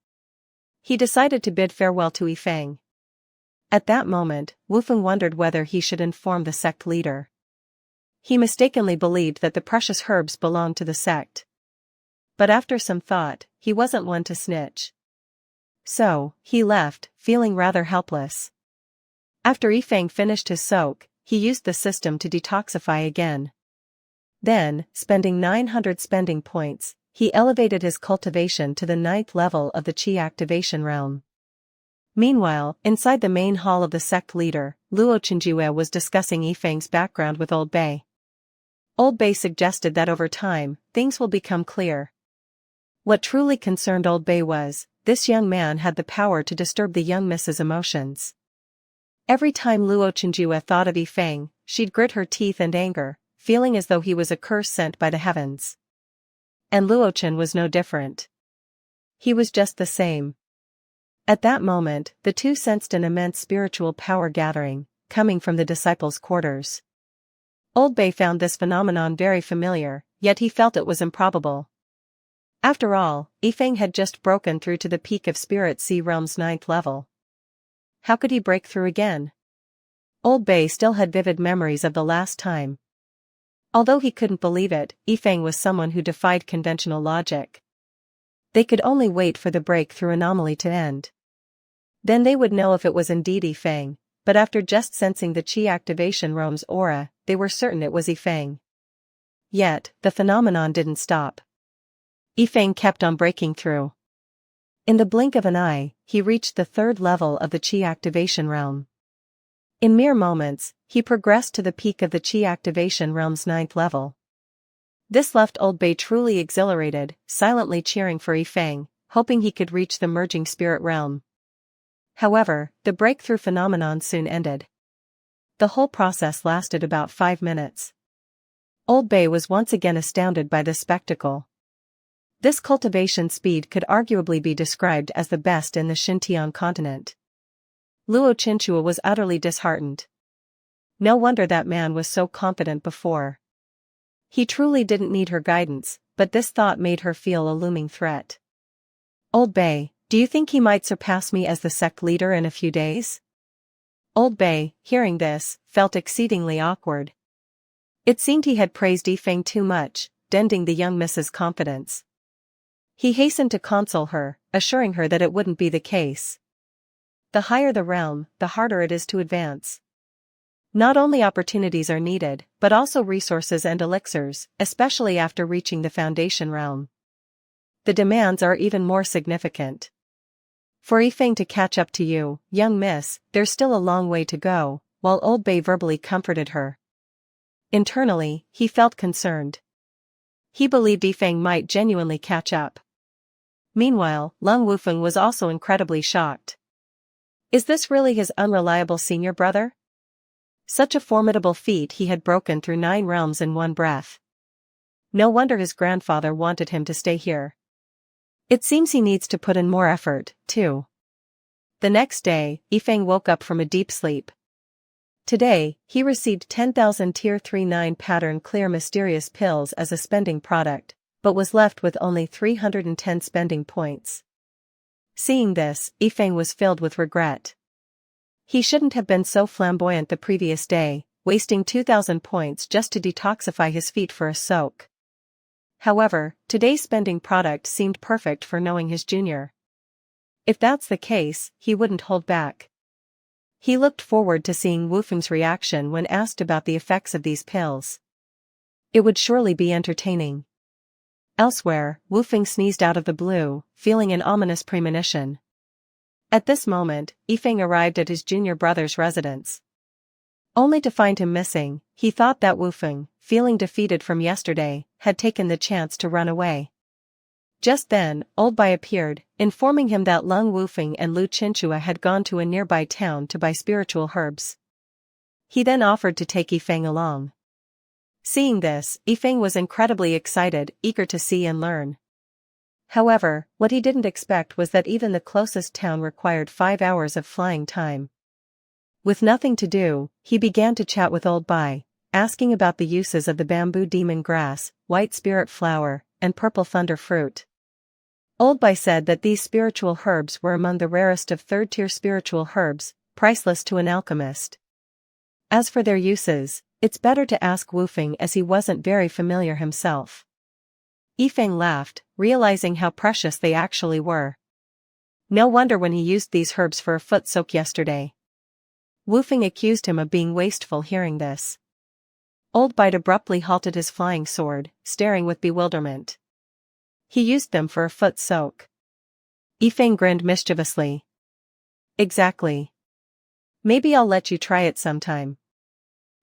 He decided to bid farewell to Yifeng. At that moment, Wu Feng wondered whether he should inform the sect leader. He mistakenly believed that the precious herbs belonged to the sect. But after some thought, he wasn't one to snitch. So, he left, feeling rather helpless. After Yifeng finished his soak, he used the system to detoxify again. Then, spending 900 spending points, he elevated his cultivation to the 9th level of the Qi activation realm. Meanwhile, inside the main hall of the sect leader, Luo Chenjue was discussing Yifeng's background with Old Bei. Old Bei suggested that over time, things will become clear. What truly concerned Old Bei was, this young man had the power to disturb the young Miss's emotions. Every time Luo Chenjue thought of Yifeng, she'd grit her teeth in anger, feeling as though he was a curse sent by the heavens. And Luo Chen was no different. He was just the same. At that moment, the two sensed an immense spiritual power gathering, coming from the disciples' quarters. Old Bei found this phenomenon very familiar, yet he felt it was improbable. After all, Yifeng had just broken through to the peak of Spirit Sea Realm's 9th level. How could he break through again? Old Bay still had vivid memories of the last time. Although he couldn't believe it, Yifeng was someone who defied conventional logic. They could only wait for the breakthrough anomaly to end. Then they would know if it was indeed Yifeng, but after just sensing the chi activation roam's aura, they were certain it was Yifeng. Yet, the phenomenon didn't stop. Yifeng kept on breaking through. In the blink of an eye, he reached the third level of the chi activation realm. In mere moments, he progressed to the peak of the chi activation realm's 9th level. This left Old Bay truly exhilarated, silently cheering for Yifeng, hoping he could reach the merging spirit realm. However, the breakthrough phenomenon soon ended. The whole process lasted about 5 minutes. Old Bay was once again astounded by this spectacle. This cultivation speed could arguably be described as the best in the Xinjiang continent. Luo Qinchua was utterly disheartened. No wonder that man was so confident before. He truly didn't need her guidance, but this thought made her feel a looming threat. Old Bay, do you think he might surpass me as the sect leader in a few days? Old Bay, hearing this, felt exceedingly awkward. It seemed he had praised Yifeng too much, denting the young Mrs.'s confidence. He hastened to console her, assuring her that it wouldn't be the case. The higher the realm, the harder it is to advance. Not only opportunities are needed, but also resources and elixirs, especially after reaching the foundation realm. The demands are even more significant. For Yifeng to catch up to you, young miss, there's still a long way to go, while Old Bay verbally comforted her. Internally, he felt concerned. He believed Yifeng might genuinely catch up. Meanwhile, Lung Wufeng was also incredibly shocked. Is this really his unreliable senior brother? Such a formidable feat he had broken through 9 realms in one breath. No wonder his grandfather wanted him to stay here. It seems he needs to put in more effort, too. The next day, Yifeng woke up from a deep sleep. Today, he received 10,000 Tier 3-9 pattern clear mysterious pills as a spending product, but was left with only 310 spending points. Seeing this, Yifeng was filled with regret. He shouldn't have been so flamboyant the previous day, wasting 2,000 points just to detoxify his feet for a soak. However, today's spending product seemed perfect for knowing his junior. If that's the case, he wouldn't hold back. He looked forward to seeing Wufeng's reaction when asked about the effects of these pills. It would surely be entertaining. Elsewhere, Wufeng sneezed out of the blue, feeling an ominous premonition. At this moment, Yifeng arrived at his junior brother's residence. Only to find him missing, he thought that Wufeng, feeling defeated from yesterday, had taken the chance to run away. Just then, Old Bai appeared, informing him that Lung Wufeng and Lu Qinchua had gone to a nearby town to buy spiritual herbs. He then offered to take Yifeng along. Seeing this, Yifeng was incredibly excited, eager to see and learn. However, what he didn't expect was that even the closest town required 5 hours of flying time. With nothing to do, he began to chat with Old Bai, asking about the uses of the bamboo demon grass, white spirit flower, and purple thunder fruit. Old Bai said that these spiritual herbs were among the rarest of third-tier spiritual herbs, priceless to an alchemist. As for their uses, it's better to ask Wufeng as he wasn't very familiar himself. Yifeng laughed, realizing how precious they actually were. No wonder when he used these herbs for a foot soak yesterday. Wufeng accused him of being wasteful hearing this. Old Bai abruptly halted his flying sword, staring with bewilderment. He used them for a foot soak. Yifeng grinned mischievously. Exactly. Maybe I'll let you try it sometime.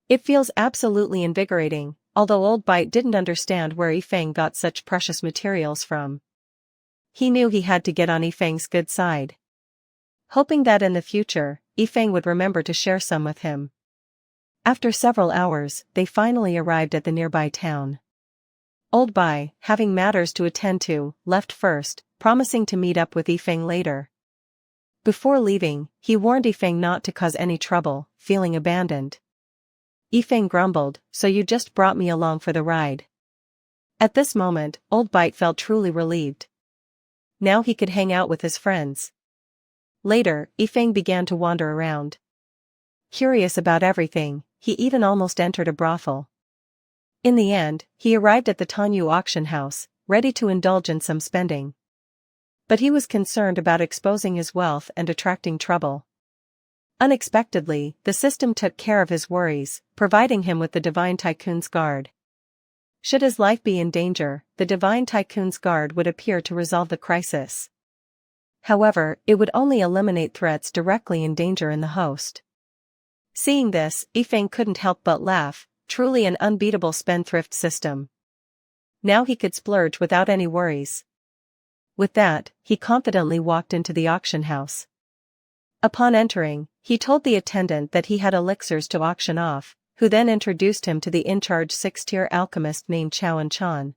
It feels absolutely invigorating, although Old Bai didn't understand where Yifeng got such precious materials from. He knew he had to get on Yifeng's good side. Hoping that in the future, Yifeng would remember to share some with him. After several hours, they finally arrived at the nearby town. Old Bai, having matters to attend to, left first, promising to meet up with Yifeng later. Before leaving, he warned Yifeng not to cause any trouble, feeling abandoned. Yifeng grumbled, "So you just brought me along for the ride." At this moment, Old Bai felt truly relieved. Now he could hang out with his friends. Later, Yifeng began to wander around. curious about everything, he even almost entered a brothel. In the end, he arrived at the Tanyu auction house, ready to indulge in some spending. But he was concerned about exposing his wealth and attracting trouble. Unexpectedly, the system took care of his worries, providing him with the Divine Tycoon's Guard. Should his life be in danger, the Divine Tycoon's Guard would appear to resolve the crisis. However, it would only eliminate threats directly in danger in the host. Seeing this, Yifeng couldn't help but laugh, truly an unbeatable spendthrift system. Now he could splurge without any worries. With that, he confidently walked into the auction house. Upon entering, he told the attendant that he had elixirs to auction off, who then introduced him to the in-charge 6th-tier alchemist named Chao Chan.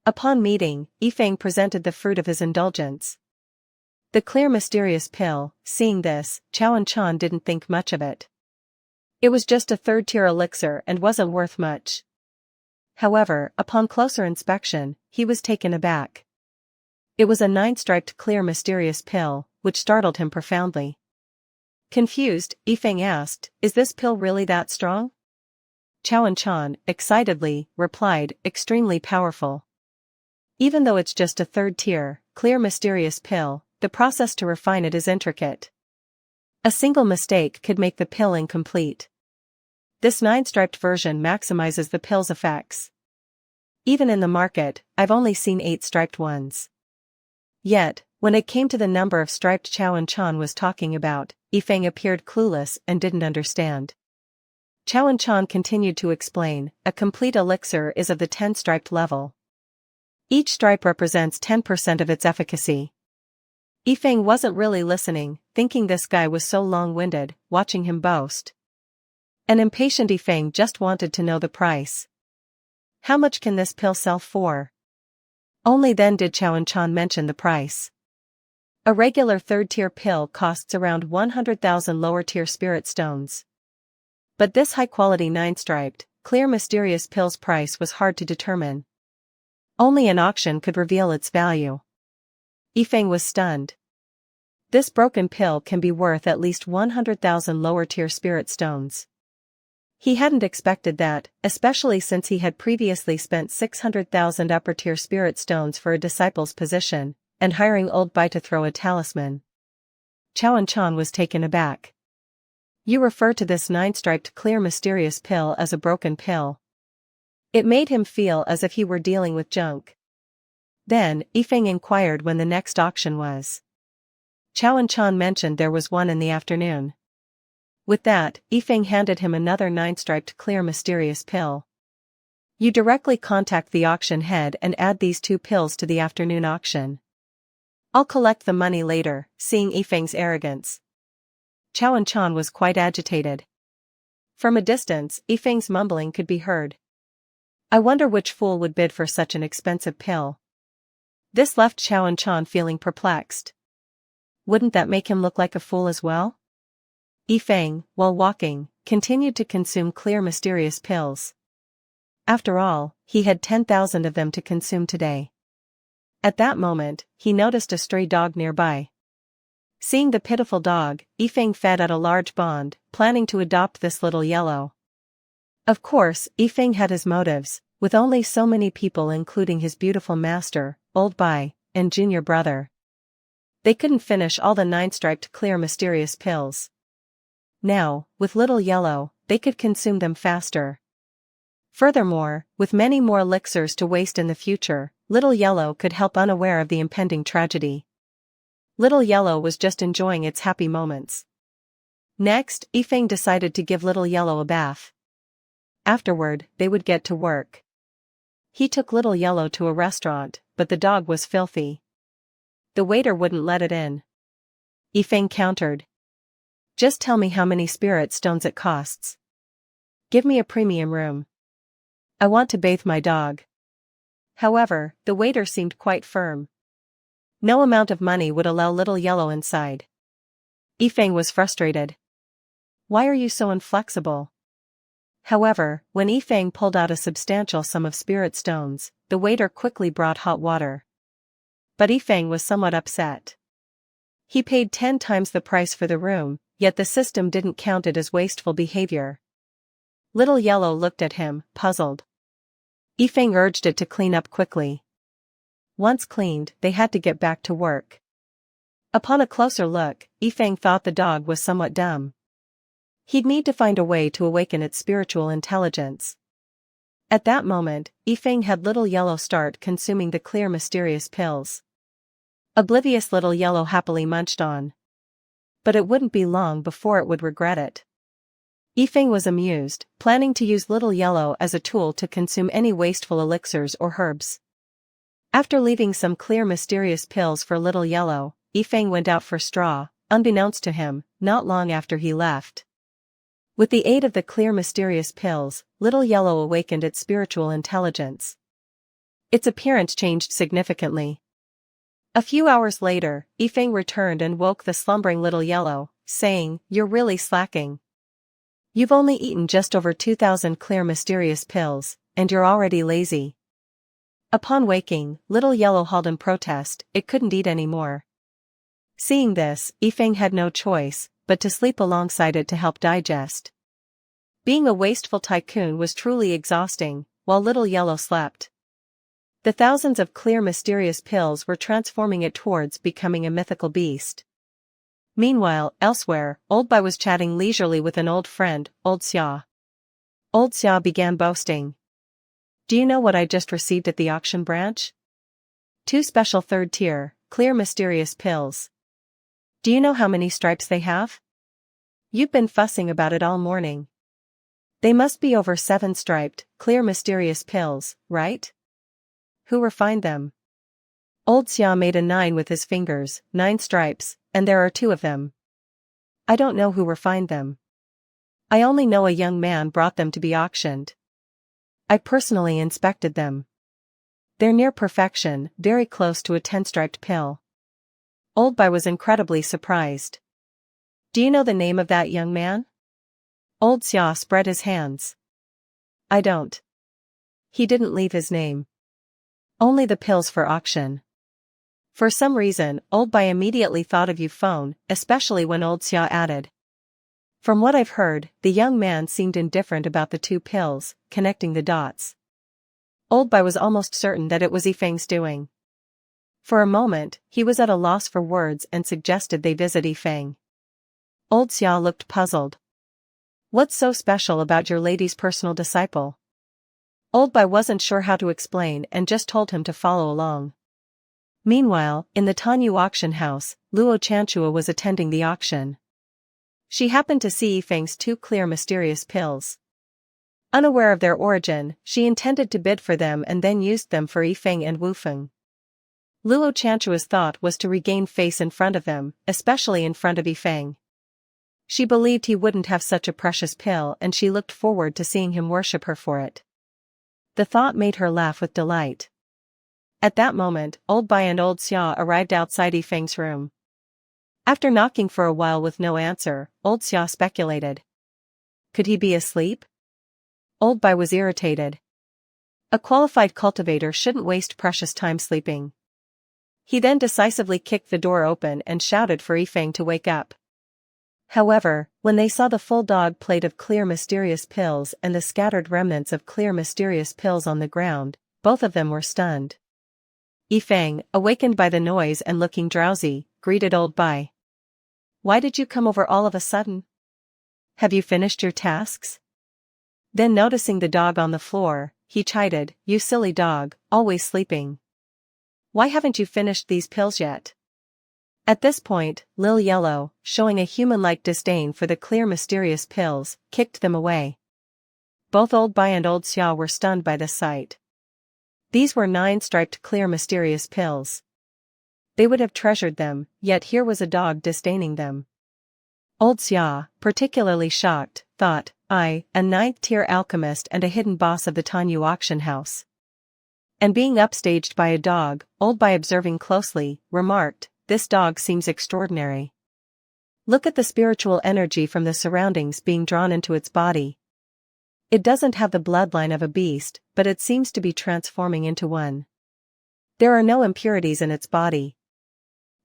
Upon meeting, Yifeng presented the fruit of his indulgence. The clear mysterious pill. Seeing this, Chao Chan didn't think much of it. It was just a 3rd-tier elixir and wasn't worth much. However, upon closer inspection, he was taken aback. It was a 9-striped clear mysterious pill, which startled him profoundly. Confused, Yifeng asked, "Is this pill really that strong?" Chao Chan, excitedly, replied, "Extremely powerful. Even though it's just a 3rd-tier, clear mysterious pill, the process to refine it is intricate. A single mistake could make the pill incomplete. This 9-striped version maximizes the pill's effects. Even in the market, I've only seen 8-striped ones." Yet, when it came to the number of striped Chao Chan was talking about, Yifeng appeared clueless and didn't understand. Chao Chan continued to explain, "A complete elixir is of the 10-striped level. Each stripe represents 10% of its efficacy." Yifeng wasn't really listening, thinking this guy was so long-winded, watching him boast. An impatient Yifeng just wanted to know the price. "How much can this pill sell for?" Only then did Chao Chan mention the price. A regular 3rd-tier pill costs around 100,000 lower-tier spirit stones. But this high-quality 9-striped, clear mysterious pill's price was hard to determine. Only an auction could reveal its value. Yifeng was stunned. This broken pill can be worth at least 100,000 lower-tier spirit stones. He hadn't expected that, especially since he had previously spent 600,000 upper-tier spirit stones for a disciple's position, and hiring Old Bai to throw a talisman. Chao Chan was taken aback. "You refer to this 9-striped clear mysterious pill as a broken pill?" It made him feel as if he were dealing with junk. Then, Yifeng inquired when the next auction was. Chao Chan mentioned there was one in the afternoon. With that, Yifeng handed him another 9-striped clear mysterious pill. "You directly contact the auction head and add these 2 pills to the afternoon auction. I'll collect the money later." Seeing Yifeng's arrogance, Chao Chan was quite agitated. From a distance, Yifeng's mumbling could be heard. "I wonder which fool would bid for such an expensive pill." This left Chao Chan feeling perplexed. Wouldn't that make him look like a fool as well? Yifeng, while walking, continued to consume clear mysterious pills. After all, he had 10,000 of them to consume today. At that moment, he noticed a stray dog nearby. Seeing the pitiful dog, Yifeng fed out a large bond, planning to adopt this little yellow. Of course, Yifeng had his motives, with only so many people including his beautiful master, Old Bai, and junior brother. They couldn't finish all the 9-striped clear mysterious pills. Now, with little yellow, they could consume them faster. Furthermore, with many more elixirs to waste in the future, little yellow could help unaware of the impending tragedy. Little yellow was just enjoying its happy moments. Next, Yifeng decided to give little yellow a bath. Afterward, they would get to work. He took little yellow to a restaurant, but the dog was filthy. The waiter wouldn't let it in. Yifeng countered. "Just tell me how many spirit stones it costs. Give me a premium room. I want to bathe my dog." However, the waiter seemed quite firm. No amount of money would allow little yellow inside. Yifeng was frustrated. "Why are you so inflexible?" However, when Yifeng pulled out a substantial sum of spirit stones, the waiter quickly brought hot water. But Yifeng was somewhat upset. He paid 10 times the price for the room, yet the system didn't count it as wasteful behavior. Little Yellow looked at him, puzzled. Yifeng urged it to clean up quickly. Once cleaned, they had to get back to work. Upon a closer look, Yifeng thought the dog was somewhat dumb. He'd need to find a way to awaken its spiritual intelligence. At that moment, Yifeng had Little Yellow start consuming the clear mysterious pills. Oblivious Little Yellow happily munched on. But it wouldn't be long before it would regret it. Yifeng was amused, planning to use Little Yellow as a tool to consume any wasteful elixirs or herbs. After leaving some clear mysterious pills for Little Yellow, Yifeng went out for straw, unbeknownst to him, not long after he left. With the aid of the clear mysterious pills, Little Yellow awakened its spiritual intelligence. Its appearance changed significantly. A few hours later, Yifeng returned and woke the slumbering Little Yellow, saying, "You're really slacking. You've only eaten just over 2,000 clear mysterious pills, and you're already lazy." Upon waking, Little Yellow hauled in protest, it couldn't eat any more. Seeing this, Yifeng had no choice but to sleep alongside it to help digest. Being a wasteful tycoon was truly exhausting, while Little Yellow slept. The thousands of clear mysterious pills were transforming it towards becoming a mythical beast. Meanwhile, elsewhere, Old Bai was chatting leisurely with an old friend, Old Xia. Old Xia began boasting. "Do you know what I just received at the auction branch? 2 special third-tier, clear mysterious pills. Do you know how many stripes they have? You've been fussing about it all morning. They must be over 7 striped, clear mysterious pills, right? Who refined them?" Old Xia made a 9 with his fingers, 9 stripes, and there are 2 of them. "I don't know who refined them. I only know a young man brought them to be auctioned. I personally inspected them. They're near perfection, very close to a 10-striped pill." Old Bai was incredibly surprised. "Do you know the name of that young man?" Old Xia spread his hands. "I don't. He didn't leave his name. Only the pills for auction." For some reason, Old Bai immediately thought of Euphone, especially when Old Xia added. "From what I've heard, the young man seemed indifferent about the 2 pills," connecting the dots. Old Bai was almost certain that it was Yifeng's doing. For a moment, he was at a loss for words and suggested they visit Yifeng. Old Xia looked puzzled. "What's so special about your lady's personal disciple?" Old Bai wasn't sure how to explain and just told him to follow along. Meanwhile, in the Tanyu auction house, Luo Chanchua was attending the auction. She happened to see Yifeng's 2 clear mysterious pills. Unaware of their origin, she intended to bid for them and then used them for Yifeng and Wufeng. Luo Chanchua's thought was to regain face in front of them, especially in front of Yifeng. She believed he wouldn't have such a precious pill and she looked forward to seeing him worship her for it. The thought made her laugh with delight. At that moment, Old Bai and Old Xia arrived outside Yifeng's room. After knocking for a while with no answer, Old Xia speculated. Could he be asleep? Old Bai was irritated. A qualified cultivator shouldn't waste precious time sleeping. He then decisively kicked the door open and shouted for Yifeng to wake up. However, when they saw the full dog plate of clear mysterious pills and the scattered remnants of clear mysterious pills on the ground, both of them were stunned. Yifeng, awakened by the noise and looking drowsy, greeted Old Bai. "Why did you come over all of a sudden? Have you finished your tasks?" Then noticing the dog on the floor, he chided, "You silly dog, always sleeping. Why haven't you finished these pills yet?" At this point, Lil Yellow, showing a human-like disdain for the clear mysterious pills, kicked them away. Both Old Bai and Old Xia were stunned by the sight. These were 9 striped clear mysterious pills. They would have treasured them, yet here was a dog disdaining them. Old Xia, particularly shocked, thought, "I, a 9th-tier alchemist and a hidden boss of the Tanyu auction house. And being upstaged by a dog," Old Bai, observing closely, remarked, "This dog seems extraordinary. Look at the spiritual energy from the surroundings being drawn into its body. It doesn't have the bloodline of a beast, but it seems to be transforming into one. There are no impurities in its body."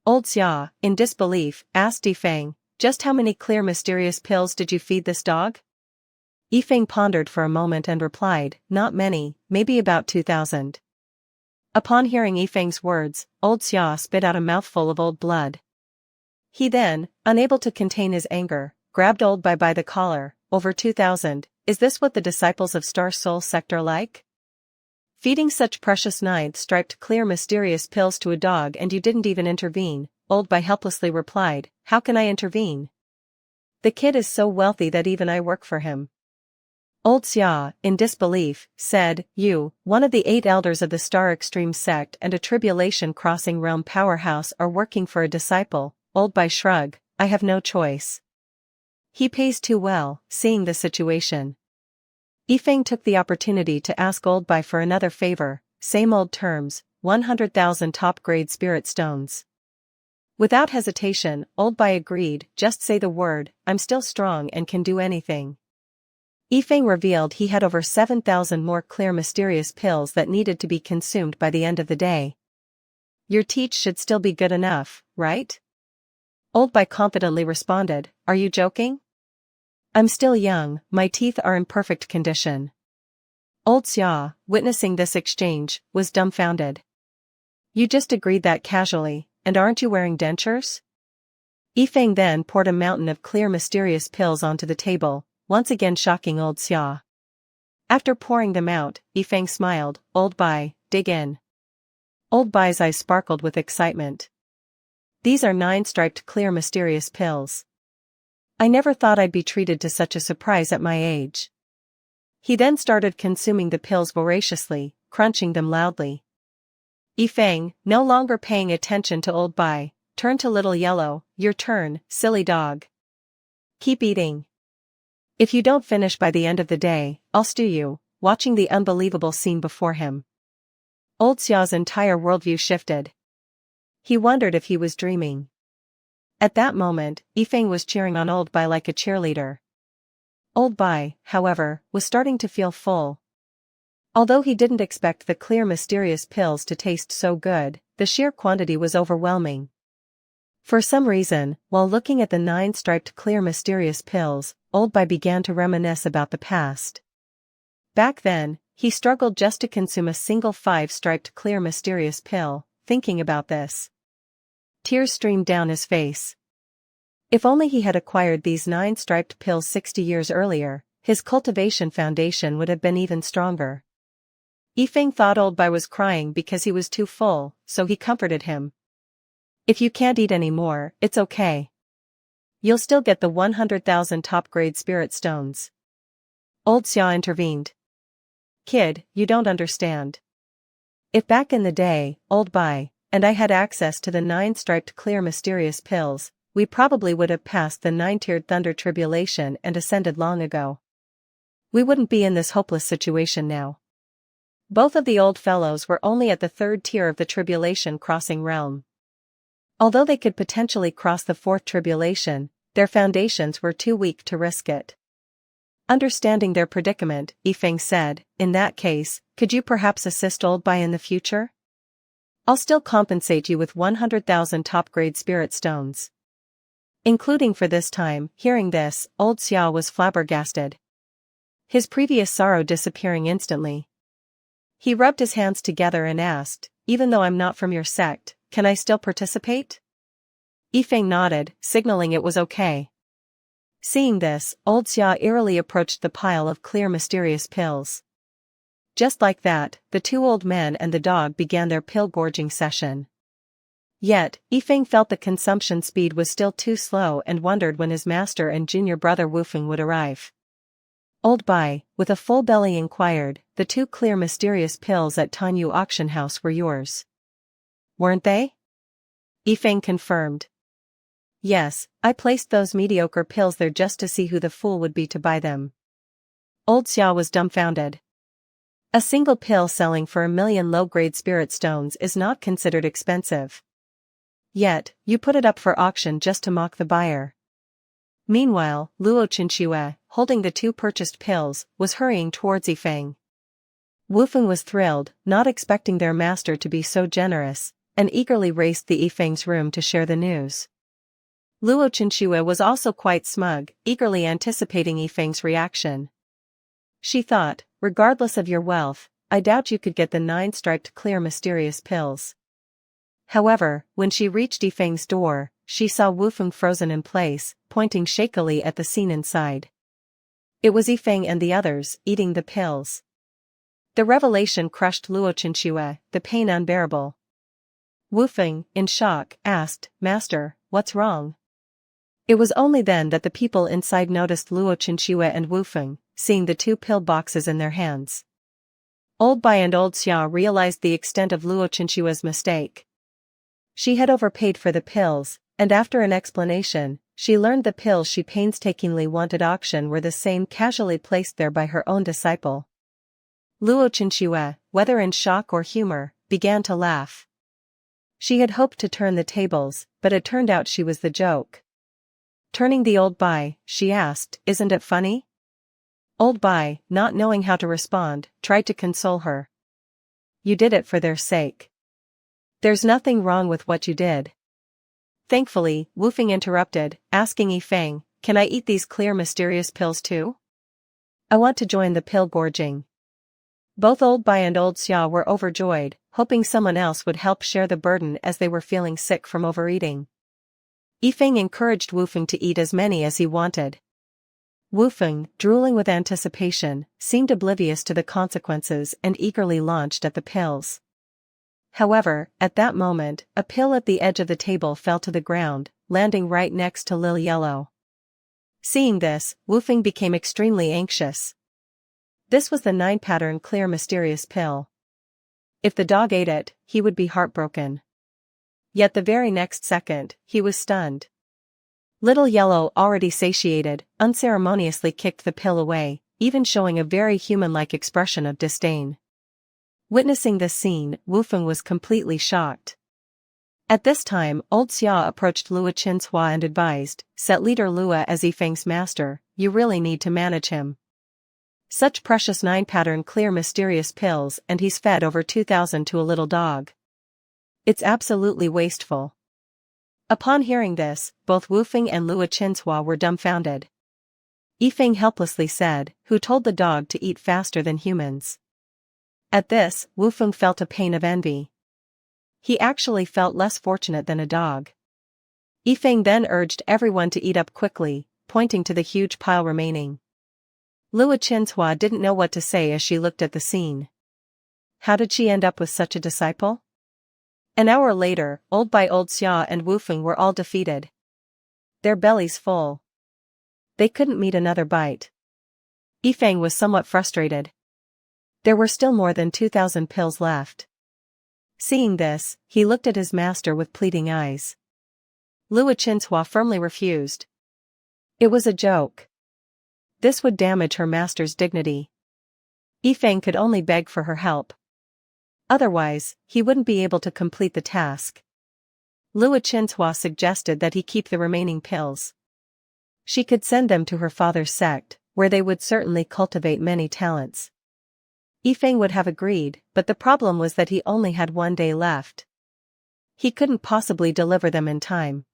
Old Xia, in disbelief, asked Yifeng, Just how many clear mysterious pills did you feed this dog? Yifeng pondered for a moment and replied, not many, maybe about 2,000. Upon hearing Yifeng's words, old Xia spit out a mouthful of old blood. He then, unable to contain his anger, grabbed old Bai by the collar. Over 2,000, is this what the disciples of Star Soul Sector like? Feeding such precious ninth-striped clear mysterious pills to a dog and you didn't even intervene, old Bai helplessly replied, how can I intervene? The kid is so wealthy that even I work for him. Old Xia, in disbelief, said, you, one of the 8 elders of the Star Extreme sect and a tribulation crossing realm powerhouse are working for a disciple. Old Bai shrugged, I have no choice. He pays too well, seeing the situation. Yifeng took the opportunity to ask old Bai for another favor, same old terms, 100,000 top-grade spirit stones. Without hesitation, old Bai agreed, just say the word, I'm still strong and can do anything. Yifeng revealed he had over 7,000 more clear mysterious pills that needed to be consumed by the end of the day. Your teach should still be good enough, right? Old Bai confidently responded, are you joking? I'm still young, my teeth are in perfect condition. Old Xia, witnessing this exchange, was dumbfounded. You just agreed that casually, and aren't you wearing dentures? Yifeng then poured a mountain of clear mysterious pills onto the table, once again shocking old Xia. After pouring them out, Yifeng smiled, old Bai, dig in. Old Bai's eyes sparkled with excitement. These are 9-striped clear mysterious pills. I never thought I'd be treated to such a surprise at my age. He then started consuming the pills voraciously, crunching them loudly. Yifeng, no longer paying attention to old Bai, turned to Little Yellow, your turn, silly dog. Keep eating. If you don't finish by the end of the day, I'll stew you, watching the unbelievable scene before him. Old Xiao's entire worldview shifted. He wondered if he was dreaming. At that moment, Yifeng was cheering on old Bai like a cheerleader. Old Bai, however, was starting to feel full. Although he didn't expect the clear mysterious pills to taste so good, the sheer quantity was overwhelming. For some reason, while looking at the 9-striped clear mysterious pills, old Bai began to reminisce about the past. Back then, he struggled just to consume a single 5-striped clear mysterious pill. Thinking about this, tears streamed down his face. If only he had acquired these 9-striped pills 60 years earlier, his cultivation foundation would have been even stronger. Yifeng thought old Bai was crying because he was too full, so he comforted him. If you can't eat any more, it's okay. You'll still get the 100,000 top-grade spirit stones. Old Xia intervened. Kid, you don't understand. If back in the day, old Bai, and I had access to the 9-striped clear mysterious pills, we probably would have passed the 9-tiered thunder tribulation and ascended long ago. We wouldn't be in this hopeless situation now. Both of the old fellows were only at the 3rd tier of the tribulation crossing realm. Although they could potentially cross the 4th tribulation, their foundations were too weak to risk it. Understanding their predicament, Yifeng said, in that case, could you perhaps assist old Bai in the future? I'll still compensate you with 100,000 top-grade spirit stones. Including for this time. Hearing this, old Xia was flabbergasted. His previous sorrow disappearing instantly. He rubbed his hands together and asked, even though I'm not from your sect, can I still participate? Yifeng nodded, signaling it was okay. Seeing this, old Xia eerily approached the pile of clear mysterious pills. Just like that, the 2 old men and the dog began their pill-gorging session. Yet, Yifeng felt the consumption speed was still too slow and wondered when his master and junior brother Wufeng would arrive. Old Bai, with a full belly inquired, the 2 clear mysterious pills at Tanyu auction house were yours. Weren't they? Yifeng confirmed. Yes, I placed those mediocre pills there just to see who the fool would be to buy them. Old Xia was dumbfounded. A single pill selling for 1 million low-grade spirit stones is not considered expensive. Yet, you put it up for auction just to mock the buyer. Meanwhile, Luo Chinchue, holding the 2 purchased pills, was hurrying towards Yifeng. Wufeng was thrilled, not expecting their master to be so generous, and eagerly raced the Yifeng's room to share the news. Luo Chinchua was also quite smug, eagerly anticipating Yifeng's reaction. She thought, regardless of your wealth, I doubt you could get the 9-striped clear mysterious pills. However, when she reached Yifeng's door, she saw Wufeng frozen in place, pointing shakily at the scene inside. It was Yifeng and the others, eating the pills. The revelation crushed Luo Chinchua, the pain unbearable. Wufeng, in shock, asked, Master, what's wrong? It was only then that the people inside noticed Luo Chinchua and Wufeng, seeing the 2 pill boxes in their hands. Old Bai and Old Xia realized the extent of Luo Chinchua's mistake. She had overpaid for the pills, and after an explanation, she learned the pills she painstakingly wanted auction were the same casually placed there by her own disciple. Luo Chinchua, whether in shock or humor, began to laugh. She had hoped to turn the tables, but it turned out she was the joke. Turning the Old Bai, she asked, Isn't it funny? Old Bai, not knowing how to respond, tried to console her. You did it for their sake. There's nothing wrong with what you did. Thankfully, Wufeng interrupted, asking Yifeng, Can I eat these clear mysterious pills too? I want to join the pill gorging. Both Old Bai and Old Xia were overjoyed, hoping someone else would help share the burden as they were feeling sick from overeating. Yifeng encouraged Wufeng to eat as many as he wanted. Wufeng, drooling with anticipation, seemed oblivious to the consequences and eagerly launched at the pills. However, at that moment, a pill at the edge of the table fell to the ground, landing right next to Lil Yellow. Seeing this, Wufeng became extremely anxious. This was the 9-pattern clear mysterious pill. If the dog ate it, he would be heartbroken. Yet the very next second, he was stunned. Little Yellow, already satiated, unceremoniously kicked the pill away, even showing a very human-like expression of disdain. Witnessing this scene, Wufeng was completely shocked. At this time, Old Xia approached Luo Chinchua and advised, Set leader Luo as Yifeng's master, you really need to manage him. Such precious 9-pattern clear mysterious pills and he's fed over 2,000 to a little dog. It's absolutely wasteful. Upon hearing this, both Wufeng and Luo Chinchua were dumbfounded. Yifeng helplessly said, Who told the dog to eat faster than humans? At this, Wufeng felt a pain of envy. He actually felt less fortunate than a dog. Yifeng then urged everyone to eat up quickly, pointing to the huge pile remaining. Luo Chinchua didn't know what to say as she looked at the scene. How did she end up with such a disciple? An hour later, Old Bai, Old Xia and Wufeng were all defeated. Their bellies full. They couldn't meet another bite. Yifeng was somewhat frustrated. There were still more than 2,000 pills left. Seeing this, he looked at his master with pleading eyes. Luo Chinchua firmly refused. It was a joke. This would damage her master's dignity. Yifeng could only beg for her help. Otherwise, he wouldn't be able to complete the task. Luo Chinchua suggested that he keep the remaining pills. She could send them to her father's sect, where they would certainly cultivate many talents. Yifeng would have agreed, but the problem was that he only had 1 day left. He couldn't possibly deliver them in time.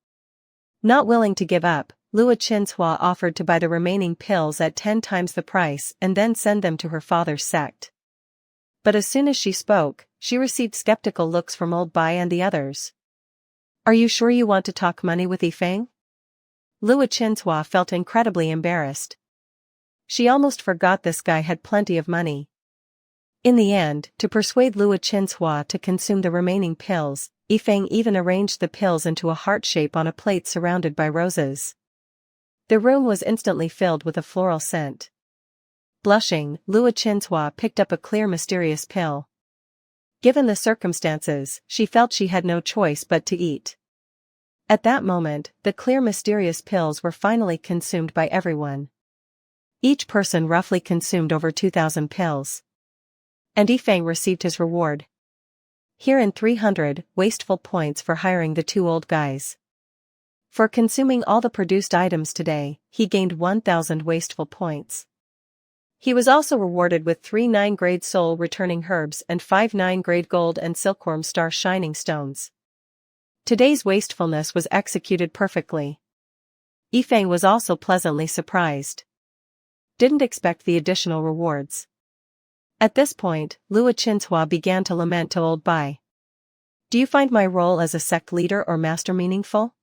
Not willing to give up, Luo Chinchua offered to buy the remaining pills at 10 times the price and then send them to her father's sect. But as soon as she spoke, she received skeptical looks from Old Bai and the others. Are you sure you want to talk money with Yifeng? Luo Chinchua felt incredibly embarrassed. She almost forgot this guy had plenty of money. In the end, to persuade Luo Chinchua to consume the remaining pills, Yifeng even arranged the pills into a heart shape on a plate surrounded by roses. The room was instantly filled with a floral scent. Blushing, Luo Chinchua picked up a clear mysterious pill. Given the circumstances, she felt she had no choice but to eat. At that moment, the clear mysterious pills were finally consumed by everyone. Each person roughly consumed over 2,000 pills. And Yifeng received his reward. Here in 300 wasteful points for hiring the 2 old guys. For consuming all the produced items today, he gained 1,000 wasteful points. He was also rewarded with 3 9-grade soul returning herbs and 5 9-grade gold and silkworm star shining stones. Today's wastefulness was executed perfectly. Yifeng was also pleasantly surprised. Didn't expect the additional rewards. At this point, Lua Qinhua began to lament to old Bai. Do you find my role as a sect leader or master meaningful?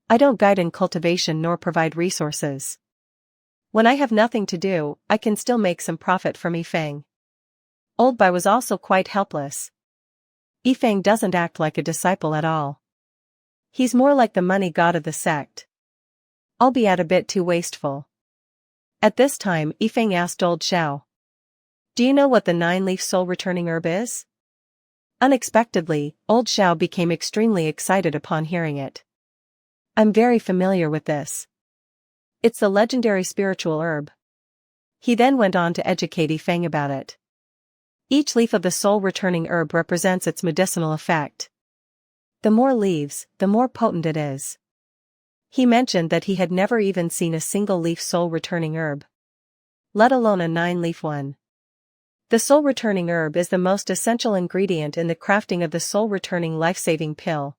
I don't guide in cultivation nor provide resources. When I have nothing to do, I can still make some profit from Yifeng. Old Bai was also quite helpless. Yifeng doesn't act like a disciple at all. He's more like the money god of the sect. Albeit a bit too wasteful. At this time, Yifeng asked old Xiao. Do you know what the 9-leaf soul-returning herb is? Unexpectedly, old Xiao became extremely excited upon hearing it. I'm very familiar with this. It's the legendary spiritual herb. He then went on to educate Yifeng about it. Each leaf of the soul-returning herb represents its medicinal effect. The more leaves, the more potent it is. He mentioned that he had never even seen a single-leaf soul-returning herb, let alone a 9-leaf one. The soul-returning herb is the most essential ingredient in the crafting of the soul-returning life-saving pill.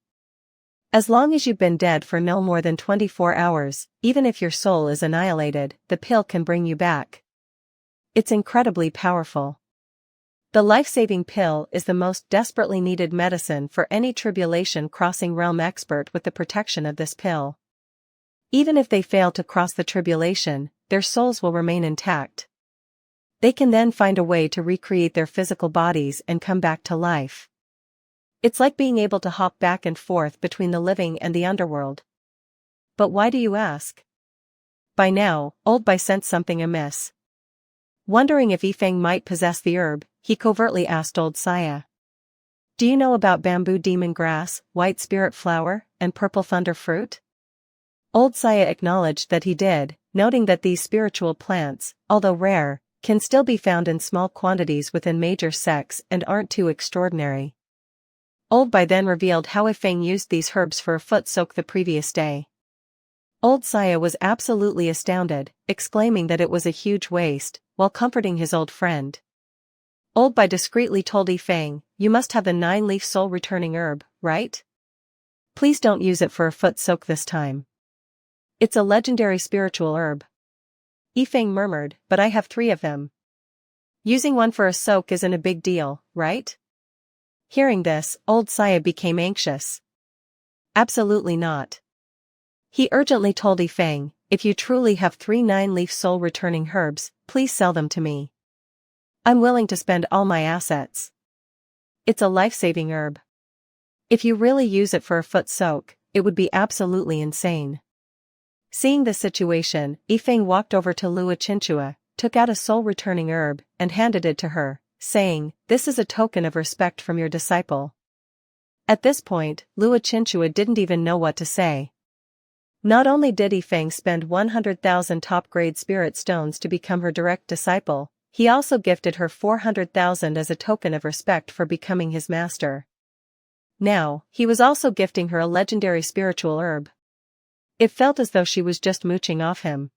As long as you've been dead for no more than 24 hours, even if your soul is annihilated, the pill can bring you back. It's incredibly powerful. The life-saving pill is the most desperately needed medicine for any tribulation-crossing realm expert with the protection of this pill. Even if they fail to cross the tribulation, their souls will remain intact. They can then find a way to recreate their physical bodies and come back to life. It's like being able to hop back and forth between the living and the underworld. But why do you ask? By now, old Bai sensed something amiss. Wondering if Yifeng might possess the herb, he covertly asked old Saya. Do you know about bamboo demon grass, white spirit flower, and purple thunder fruit? Old Saya acknowledged that he did, noting that these spiritual plants, although rare, can still be found in small quantities within major sects and aren't too extraordinary. Old Bai then revealed how Yifeng used these herbs for a foot soak the previous day. Old Saya was absolutely astounded, exclaiming that it was a huge waste, while comforting his old friend. Old Bai discreetly told Yifeng, you must have the 9-leaf soul-returning herb, right? Please don't use it for a foot soak this time. It's a legendary spiritual herb. Yifeng murmured, but I have 3 of them. Using one for a soak isn't a big deal, right? Hearing this, old Saya became anxious. Absolutely not. He urgently told Yifeng, if you truly have 3 9-leaf soul-returning herbs, please sell them to me. I'm willing to spend all my assets. It's a life-saving herb. If you really use it for a foot soak, it would be absolutely insane. Seeing the situation, Yifeng walked over to Lua Qinhua, took out a soul-returning herb, and handed it to her, saying, this is a token of respect from your disciple. At this point, Lua Qinhua didn't even know what to say. Not only did Yifeng spend 100,000 top-grade spirit stones to become her direct disciple, he also gifted her 400,000 as a token of respect for becoming his master. Now, he was also gifting her a legendary spiritual herb. It felt as though she was just mooching off him.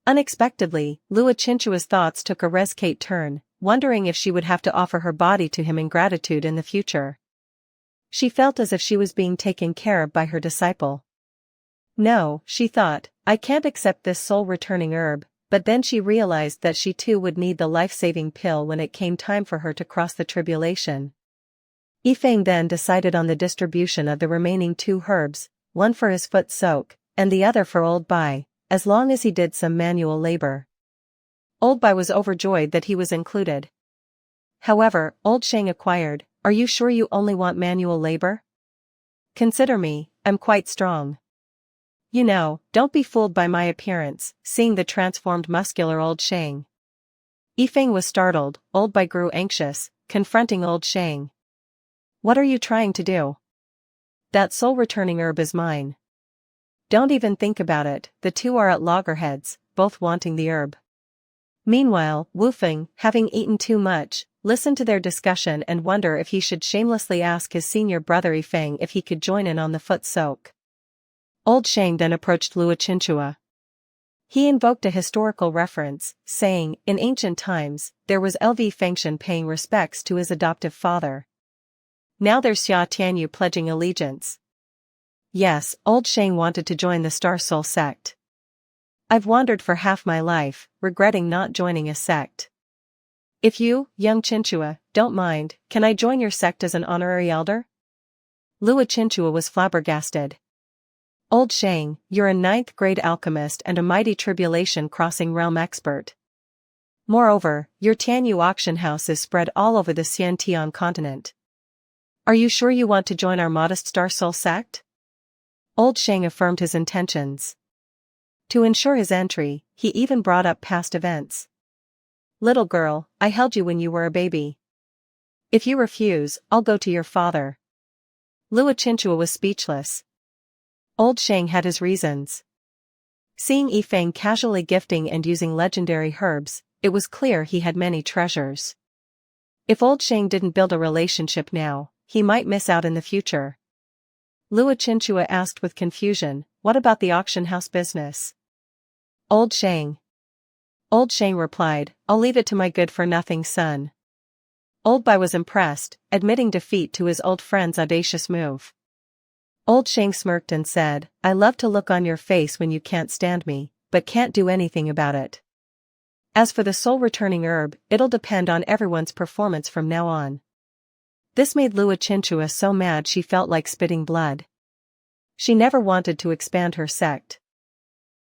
Unexpectedly, Lua Qinhua's thoughts took a rescate turn, wondering if she would have to offer her body to him in gratitude in the future. She felt as if she was being taken care of by her disciple. No, she thought, I can't accept this soul-returning herb, but then she realized that she too would need the life-saving pill when it came time for her to cross the tribulation. Yifeng then decided on the distribution of the remaining 2 herbs, one for his foot soak, and the other for old Bai, as long as he did some manual labor. Old Bai was overjoyed that he was included. However, old Shang inquired, are you sure you only want manual labor? Consider me, I'm quite strong. You know, don't be fooled by my appearance, seeing the transformed muscular old Shang. Yifeng was startled, old Bai grew anxious, confronting old Shang. What are you trying to do? That soul-returning herb is mine. Don't even think about it, the 2 are at loggerheads, both wanting the herb. Meanwhile, Wu Feng, having eaten too much, listened to their discussion and wondered if he should shamelessly ask his senior brother Yifeng if he could join in on the foot soak. Old Shang then approached Lua Qinhua. He invoked a historical reference, saying, in ancient times, there was Lv Fengshan paying respects to his adoptive father. Now there's Xia Tianyu pledging allegiance. Yes, old Shang wanted to join the Star Soul sect. I've wandered for half my life, regretting not joining a sect. If you, young Chinchua, don't mind, can I join your sect as an honorary elder? Lua Chinchua was flabbergasted. Old Shang, you're a 9th grade alchemist and a mighty tribulation crossing realm expert. Moreover, your Tianyu auction house is spread all over the Xiantian continent. Are you sure you want to join our modest Star Soul sect? Old Shang affirmed his intentions. To ensure his entry, he even brought up past events. Little girl, I held you when you were a baby. If you refuse, I'll go to your father. Lua Chinchua was speechless. Old Shang had his reasons. Seeing Yifeng casually gifting and using legendary herbs, it was clear he had many treasures. If Old Shang didn't build a relationship now, he might miss out in the future. Lua Chinchua asked with confusion, what about the auction house business? Old Shang. Old Shang replied, I'll leave it to my good-for-nothing son. Old Bai was impressed, admitting defeat to his old friend's audacious move. Old Shang smirked and said, I love to look on your face when you can't stand me, but can't do anything about it. As for the soul-returning herb, it'll depend on everyone's performance from now on. This made Lua Chinchua so mad she felt like spitting blood. She never wanted to expand her sect.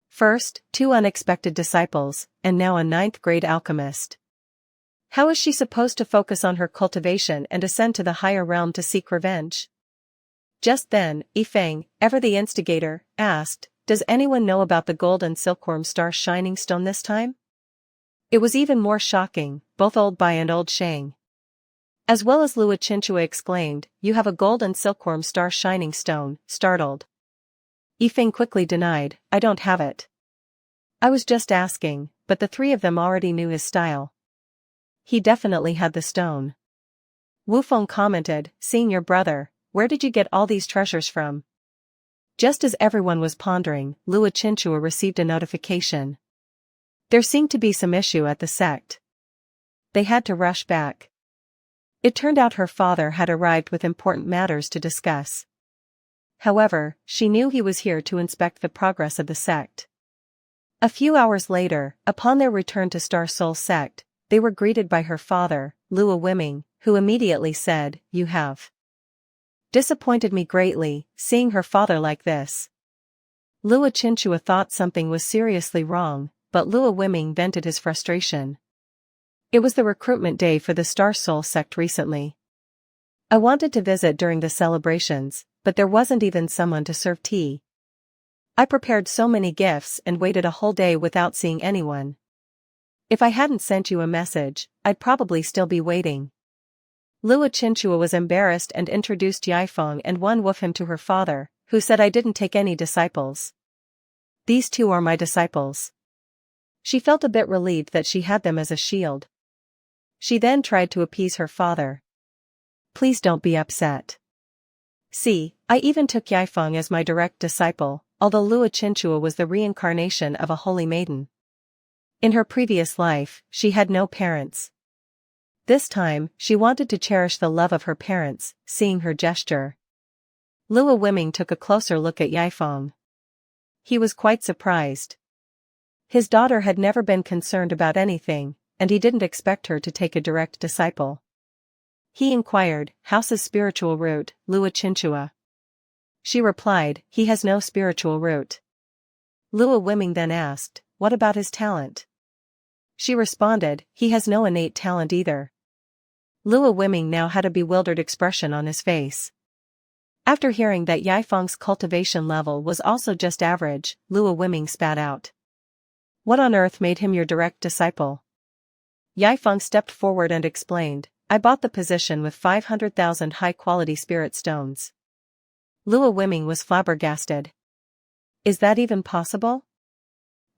First, 2 unexpected disciples, and now a 9th grade alchemist. How is she supposed to focus on her cultivation and ascend to the higher realm to seek revenge? Just then, Yifeng, ever the instigator, asked, does anyone know about the gold and silkworm star shining stone this time? It was even more shocking, both Old Bai and Old Shang. As well as Lua Chinchua exclaimed, you have a gold and silkworm star shining stone, startled. Yifeng quickly denied, I don't have it. I was just asking, but the 3 of them already knew his style. He definitely had the stone. Wu Feng commented, seeing your brother, where did you get all these treasures from? Just as everyone was pondering, Lua Chinchua received a notification. There seemed to be some issue at the sect. They had to rush back. It turned out her father had arrived with important matters to discuss. However, she knew he was here to inspect the progress of the sect. A few hours later, upon their return to Star Soul sect, they were greeted by her father, Lua Wiming, who immediately said, you have disappointed me greatly, seeing her father like this. Lua Chinchua thought something was seriously wrong, but Lua Wiming vented his frustration. It was the recruitment day for the Star Soul sect recently. I wanted to visit during the celebrations, but there wasn't even someone to serve tea. I prepared so many gifts and waited a whole day without seeing anyone. If I hadn't sent you a message, I'd probably still be waiting. Lua Chinchua was embarrassed and introduced Yifeng and Wan Wufim to her father, who said I didn't take any disciples. These 2 are my disciples. She felt a bit relieved that she had them as a shield. She then tried to appease her father. Please don't be upset. See, I even took Yifeng as my direct disciple, although Lua Chinchua was the reincarnation of a holy maiden. In her previous life, she had no parents. This time, she wanted to cherish the love of her parents, seeing her gesture. Lua Wiming took a closer look at Yifeng. He was quite surprised. His daughter had never been concerned about anything, and he didn't expect her to take a direct disciple. He inquired, how's his spiritual root, Lua Chinchua? She replied, he has no spiritual root. Lua Wiming then asked, what about his talent? She responded, he has no innate talent either. Lua Wiming now had a bewildered expression on his face. After hearing that Yifeng's cultivation level was also just average, Lua Wiming spat out. What on earth made him your direct disciple? Yifeng stepped forward and explained, I bought the position with 500,000 high-quality spirit stones. Lua Wiming was flabbergasted. Is that even possible?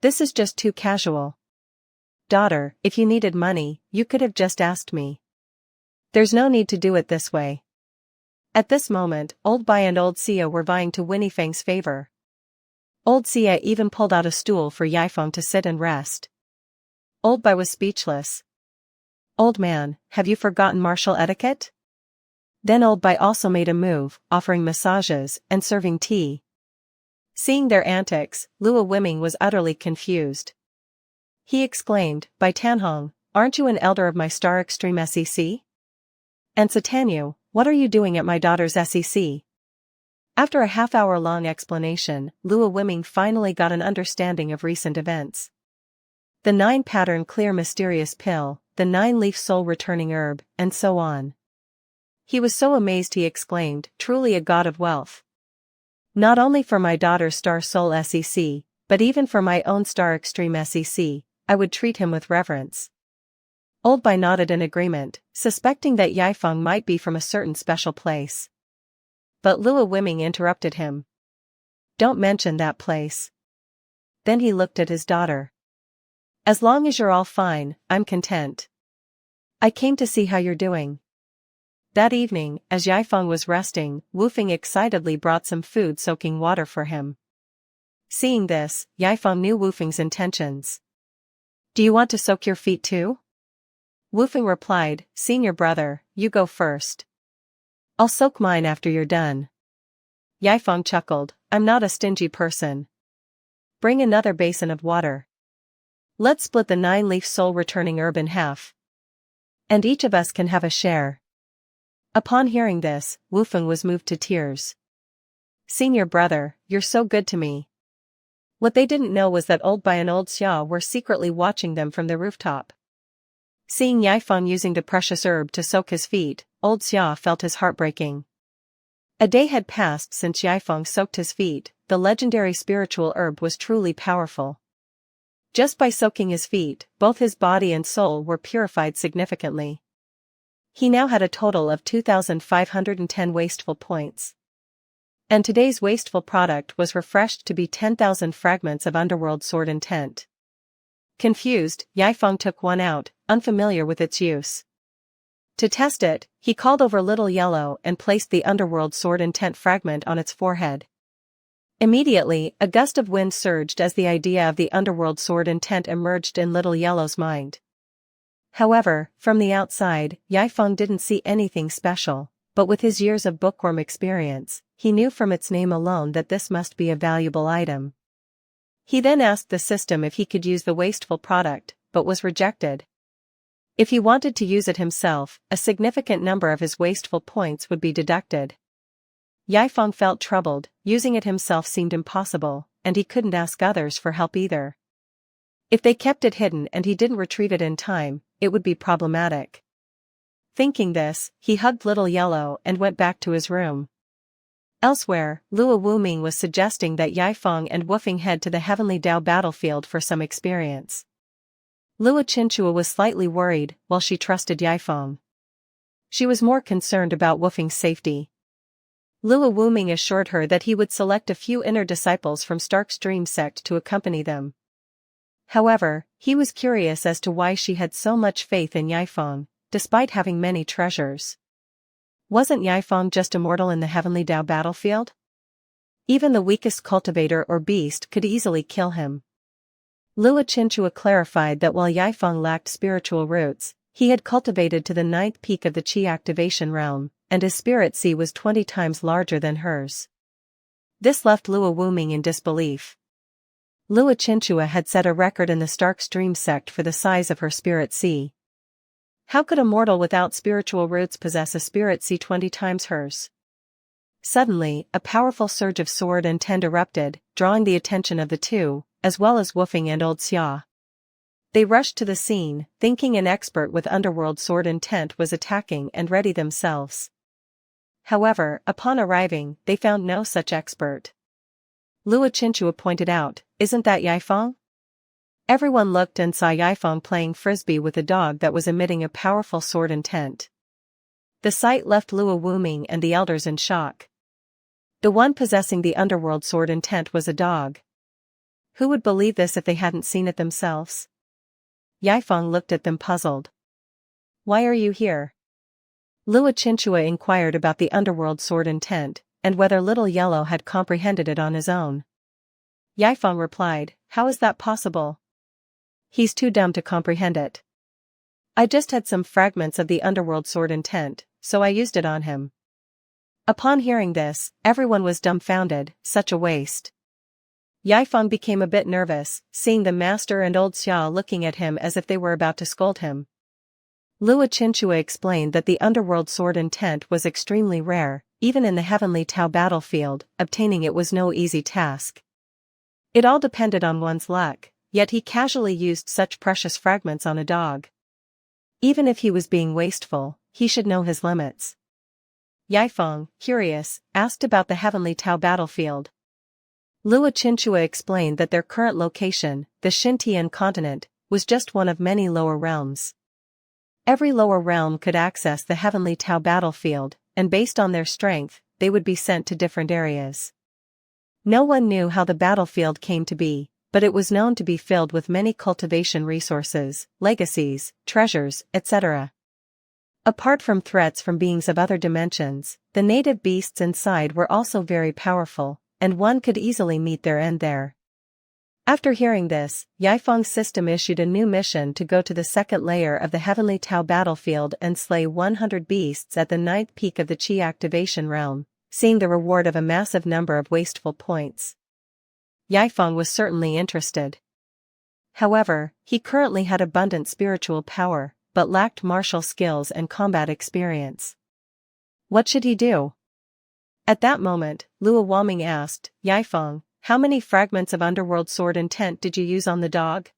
This is just too casual. Daughter, if you needed money, you could have just asked me. There's no need to do it this way. At this moment, Old Bai and Old Sia were vying to win Yifeng's favor. Old Sia even pulled out a stool for Yifeng to sit and rest. Old Bai was speechless. Old man, have you forgotten martial etiquette? Then Old Bai also made a move, offering massages and serving tea. Seeing their antics, Luo Wiming was utterly confused. He exclaimed, "Bai Tanhong, aren't you an elder of my Star Extreme SEC? And Satanyu, what are you doing at my daughter's SEC?" After a half-hour-long explanation, Luo Wiming finally got an understanding of recent events. The 9-pattern clear mysterious pill, the 9-leaf soul-returning herb, and so on. He was so amazed he exclaimed, "Truly a god of wealth. Not only for my daughter's Star Soul SEC, but even for my own Star Extreme SEC, I would treat him with reverence." Old Bai nodded in agreement, suspecting that Yaifeng might be from a certain special place. But Luo Wiming interrupted him. "Don't mention that place." Then he looked at his daughter. "As long as you're all fine, I'm content. I came to see how you're doing." That evening, as Yaifeng was resting, Wu Feng excitedly brought some food-soaking water for him. Seeing this, Yaifeng knew Wu Feng's intentions. "Do you want to soak your feet too?" Wu Feng replied, "Senior brother, you go first. I'll soak mine after you're done." Yaifeng chuckled, "I'm not a stingy person. Bring another basin of water. Let's split the 9-leaf soul-returning herb in half. And each of us can have a share." Upon hearing this, Wu Feng was moved to tears. "Senior brother, you're so good to me." What they didn't know was that Old Bai and Old Xia were secretly watching them from the rooftop. Seeing Yaifeng using the precious herb to soak his feet, Old Xia felt his heart breaking. A day had passed since Yaifeng soaked his feet. The legendary spiritual herb was truly powerful. Just by soaking his feet, both his body and soul were purified significantly. He now had a total of 2,510 wasteful points. And today's wasteful product was refreshed to be 10,000 fragments of Underworld Sword Intent. Confused, Yaifeng took one out, unfamiliar with its use. To test it, he called over Little Yellow and placed the Underworld Sword Intent fragment on its forehead. Immediately, a gust of wind surged as the idea of the Underworld Sword Intent emerged in Little Yellow's mind. However, from the outside, Yaifeng didn't see anything special, but with his years of bookworm experience, he knew from its name alone that this must be a valuable item. He then asked the system if he could use the wasteful product, but was rejected. If he wanted to use it himself, a significant number of his wasteful points would be deducted. Yaifeng felt troubled, using it himself seemed impossible, and he couldn't ask others for help either. If they kept it hidden and he didn't retrieve it in time, it would be problematic. Thinking this, he hugged Little Yellow and went back to his room. Elsewhere, Luo Wuming was suggesting that Yaifeng and Wu Feng head to the Heavenly Dao battlefield for some experience. Luo Qinchua was slightly worried, while she trusted Yaifeng. She was more concerned about Wu Feng's safety. Luo Wuming assured her that he would select a few inner disciples from Stark's Dream sect to accompany them. However, he was curious as to why she had so much faith in Yaifeng, despite having many treasures. Wasn't Yaifeng just immortal in the Heavenly Dao battlefield? Even the weakest cultivator or beast could easily kill him. Luo Qinchua clarified that while Yaifeng lacked spiritual roots, he had cultivated to the 9th peak of the Qi activation realm, and his spirit sea was 20 times larger than hers. This left Luo Wuming in disbelief. Luo Qinchua had set a record in the Stark's Dream sect for the size of her spirit sea. How could a mortal without spiritual roots possess a spirit sea 20 times hers? Suddenly, a powerful surge of sword and tend erupted, drawing the attention of the two, as well as Wu Feng and Old Xia. They rushed to the scene, thinking an expert with Underworld Sword Intent was attacking and ready themselves. However, upon arriving, they found no such expert. Luo Qinchua pointed out, "Isn't that Yaifeng?" Everyone looked and saw Yaifeng playing frisbee with a dog that was emitting a powerful sword intent. The sight left Luo Wuming and the elders in shock. The one possessing the Underworld Sword Intent was a dog. Who would believe this if they hadn't seen it themselves? Yaifeng looked at them puzzled. "Why are you here?" Luo Qinchua inquired about the Underworld Sword Intent, and whether Little Yellow had comprehended it on his own. Yaifeng replied, "How is that possible? He's too dumb to comprehend it. I just had some fragments of the Underworld Sword Intent, so I used it on him. Upon hearing this, everyone was dumbfounded, such a waste. Yaifeng became a bit nervous, seeing the master and old Xiao looking at him as if they were about to scold him. Lua Qinchua explained that the underworld sword intent was extremely rare, even in the heavenly Tao battlefield, obtaining it was no easy task. It all depended on one's luck, yet he casually used such precious fragments on a dog. Even if he was being wasteful, he should know his limits. Yaifeng, curious, asked about the heavenly Tao battlefield. Lua Qinchua explained that their current location, the Xintian continent, was just one of many lower realms. Every lower realm could access the heavenly Tao battlefield, and based on their strength, they would be sent to different areas. No one knew how the battlefield came to be, but it was known to be filled with many cultivation resources, legacies, treasures, etc. Apart from threats from beings of other dimensions, the native beasts inside were also very powerful, and one could easily meet their end there. After hearing this, Yaifeng's system issued a new mission to go to the second layer of the heavenly Tao battlefield and slay 100 beasts at the 9th peak of the Qi activation realm, seeing the reward of a massive number of wasteful points. Yaifeng was certainly interested. However, he currently had abundant spiritual power, but lacked martial skills and combat experience. What should he do? At that moment, Lua Waming asked, Yaifeng, how many fragments of underworld sword intent did you use on the dog?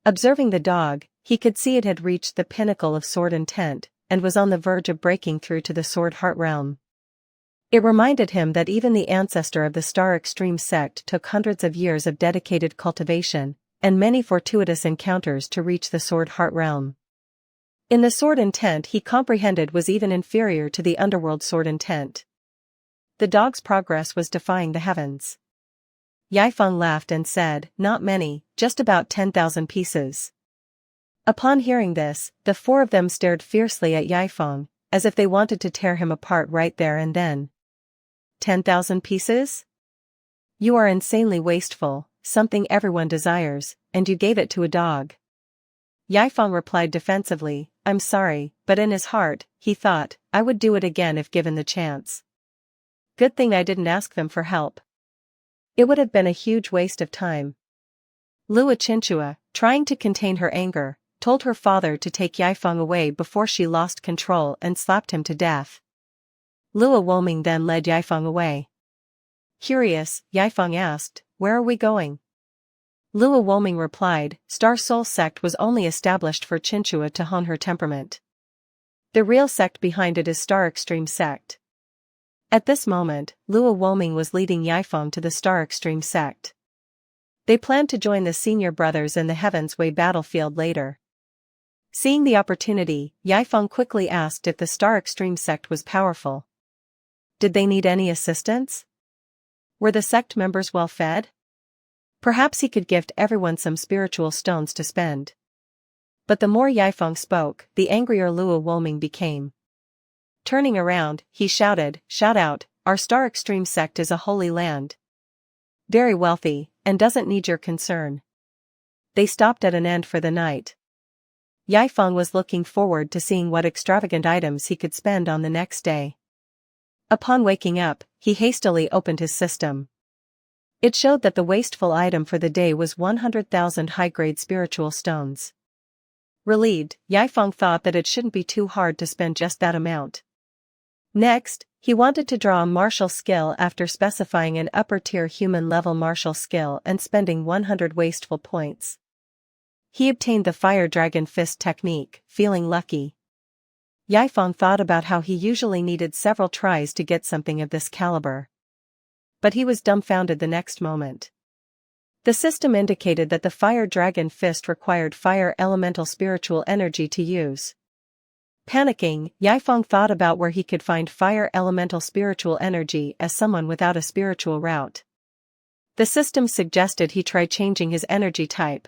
Observing the dog, he could see it had reached the pinnacle of sword intent, and was on the verge of breaking through to the sword heart realm. It reminded him that even the ancestor of the Star Extreme sect took hundreds of years of dedicated cultivation, and many fortuitous encounters to reach the sword heart realm. In the sword intent he comprehended was even inferior to the underworld sword intent. The dog's progress was defying the heavens. Yaifeng laughed and said, not many, just about 10,000 pieces. Upon hearing this, the four of them stared fiercely at Yaifeng, as if they wanted to tear him apart right there and then. 10,000 pieces? You are insanely wasteful, something everyone desires, and you gave it to a dog. Yaifeng replied defensively, I'm sorry, but in his heart, he thought, I would do it again if given the chance. Good thing I didn't ask them for help. It would have been a huge waste of time. Lua Qinchua, trying to contain her anger, told her father to take Yaifeng away before she lost control and slapped him to death. Lua Woming then led Yaifeng away. Curious, Yaifeng asked, where are we going? Lua Woming replied, Star Soul sect was only established for Qinchua to hone her temperament. The real sect behind it is Star Extreme sect. At this moment, Lua Woming was leading Yaifeng to the Star Extreme sect. They planned to join the senior brothers in the Heaven's Way battlefield later. Seeing the opportunity, Yaifeng quickly asked if the Star Extreme sect was powerful. Did they need any assistance? Were the sect members well fed? Perhaps he could gift everyone some spiritual stones to spend. But the more Yaifeng spoke, the angrier Lua Woming became. Turning around, he shouted, shout out, our Star Extreme sect is a holy land. Very wealthy, and doesn't need your concern. They stopped at an end for the night. Yaifeng was looking forward to seeing what extravagant items he could spend on the next day. Upon waking up, he hastily opened his system. It showed that the wasteful item for the day was 100,000 high-grade spiritual stones. Relieved, Yaifeng thought that it shouldn't be too hard to spend just that amount. Next, he wanted to draw a martial skill after specifying an upper-tier human-level martial skill and spending 100 wasteful points. He obtained the Fire Dragon Fist technique, feeling lucky. Yaifeng thought about how he usually needed several tries to get something of this caliber. But he was dumbfounded the next moment. The system indicated that the Fire Dragon Fist required fire elemental spiritual energy to use. Panicking, Yaifeng thought about where he could find fire elemental spiritual energy as someone without a spiritual route. The system suggested he try changing his energy type.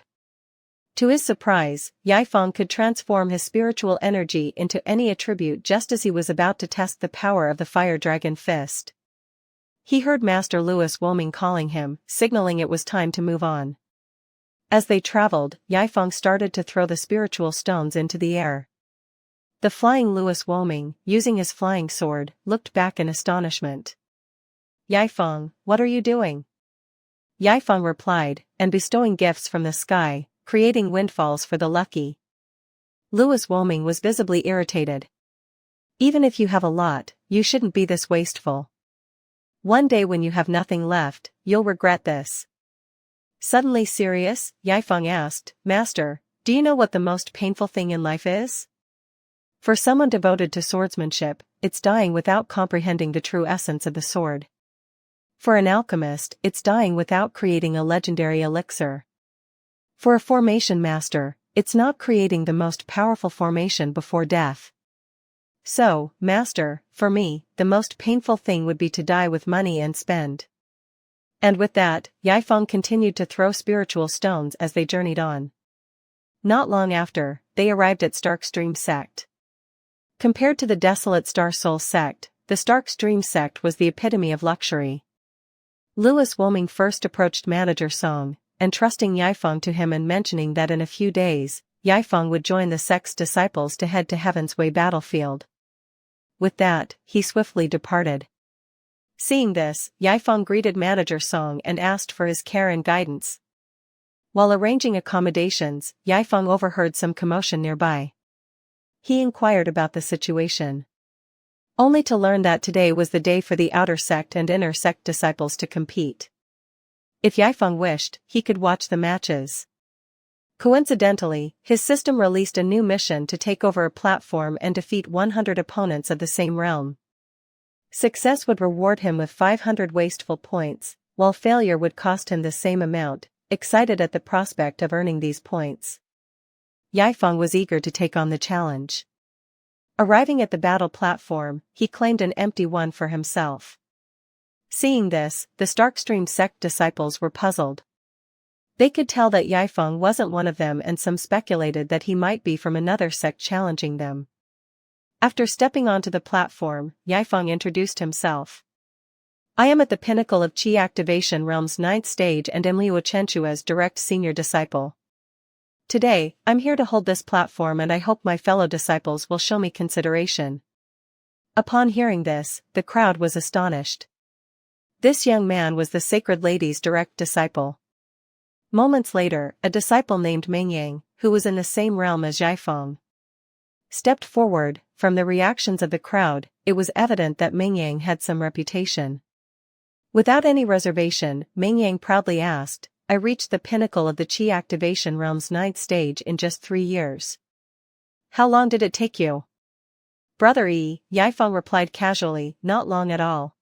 To his surprise, Yaifeng could transform his spiritual energy into any attribute just as he was about to test the power of the Fire Dragon Fist. He heard Master Louis Woming calling him, signaling it was time to move on. As they traveled, Yaifeng started to throw the spiritual stones into the air. The flying Louis Woming, using his flying sword, looked back in astonishment. Yifeng, what are you doing? Yifeng replied, and bestowing gifts from the sky, creating windfalls for the lucky. Louis Woming was visibly irritated. Even if you have a lot, you shouldn't be this wasteful. One day when you have nothing left, you'll regret this. Suddenly serious, Yifeng asked, Master, do you know what the most painful thing in life is? For someone devoted to swordsmanship, it's dying without comprehending the true essence of the sword. For an alchemist, it's dying without creating a legendary elixir. For a formation master, it's not creating the most powerful formation before death. So, master, for me, the most painful thing would be to die with money and spend. And with that, Yifeng continued to throw spiritual stones as they journeyed on. Not long after, they arrived at Starkstream sect. Compared to the desolate Star Soul sect, the Starkstream sect was the epitome of luxury. Louis Woming first approached Manager Song, entrusting Yifeng to him and mentioning that in a few days, Yifeng would join the sect's disciples to head to Heaven's Way battlefield. With that, he swiftly departed. Seeing this, Yifeng greeted Manager Song and asked for his care and guidance. While arranging accommodations, Yifeng overheard some commotion nearby. He inquired about the situation, only to learn that today was the day for the outer sect and inner sect disciples to compete. If Yifeng wished, he could watch the matches. Coincidentally, his system released a new mission to take over a platform and defeat 100 opponents of the same realm. Success would reward him with 500 wasteful points, while failure would cost him the same amount, excited at the prospect of earning these points. Yifeng was eager to take on the challenge. Arriving at the battle platform, he claimed an empty one for himself. Seeing this, the Starkstream sect disciples were puzzled. They could tell that Yifeng wasn't one of them, and some speculated that he might be from another sect challenging them. After stepping onto the platform, Yifeng introduced himself. I am at the pinnacle of Qi Activation Realm's 9th stage and am Liu Chenchua's direct senior disciple. Today, I'm here to hold this platform, and I hope my fellow disciples will show me consideration. Upon hearing this, the crowd was astonished. This young man was the Sacred Lady's direct disciple. Moments later, a disciple named Mingyang, who was in the same realm as Yifeng, stepped forward. From the reactions of the crowd, it was evident that Mingyang had some reputation. Without any reservation, Mingyang proudly asked, I reached the pinnacle of the Qi Activation Realm's 9th stage in just 3 years. How long did it take you? Brother Yifeng replied casually, not long at all.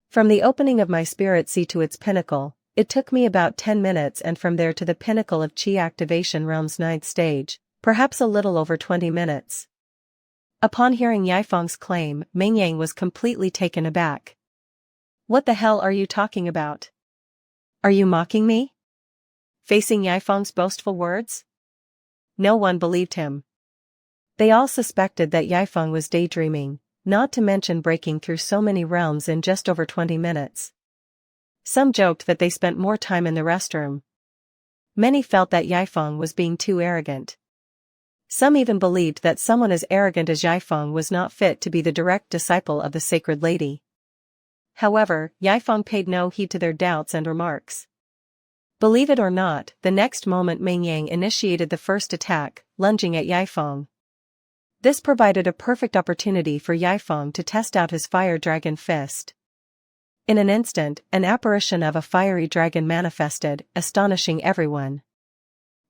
From the opening of my spirit sea to its pinnacle, it took me about 10 minutes, and from there to the pinnacle of Qi Activation Realm's 9th stage, perhaps a little over 20 minutes. Upon hearing Yifeng's claim, Mingyang was completely taken aback. What the hell are you talking about? Are you mocking me? Facing Yifeng's boastful words? No one believed him. They all suspected that Yifeng was daydreaming, not to mention breaking through so many realms in just over 20 minutes. Some joked that they spent more time in the restroom. Many felt that Yifeng was being too arrogant. Some even believed that someone as arrogant as Yifeng was not fit to be the direct disciple of the Sacred Lady. However, Yifeng paid no heed to their doubts and remarks. Believe it or not, the next moment Mingyang initiated the first attack, lunging at Yifeng. This provided a perfect opportunity for Yifeng to test out his fire dragon fist. In an instant, an apparition of a fiery dragon manifested, astonishing everyone.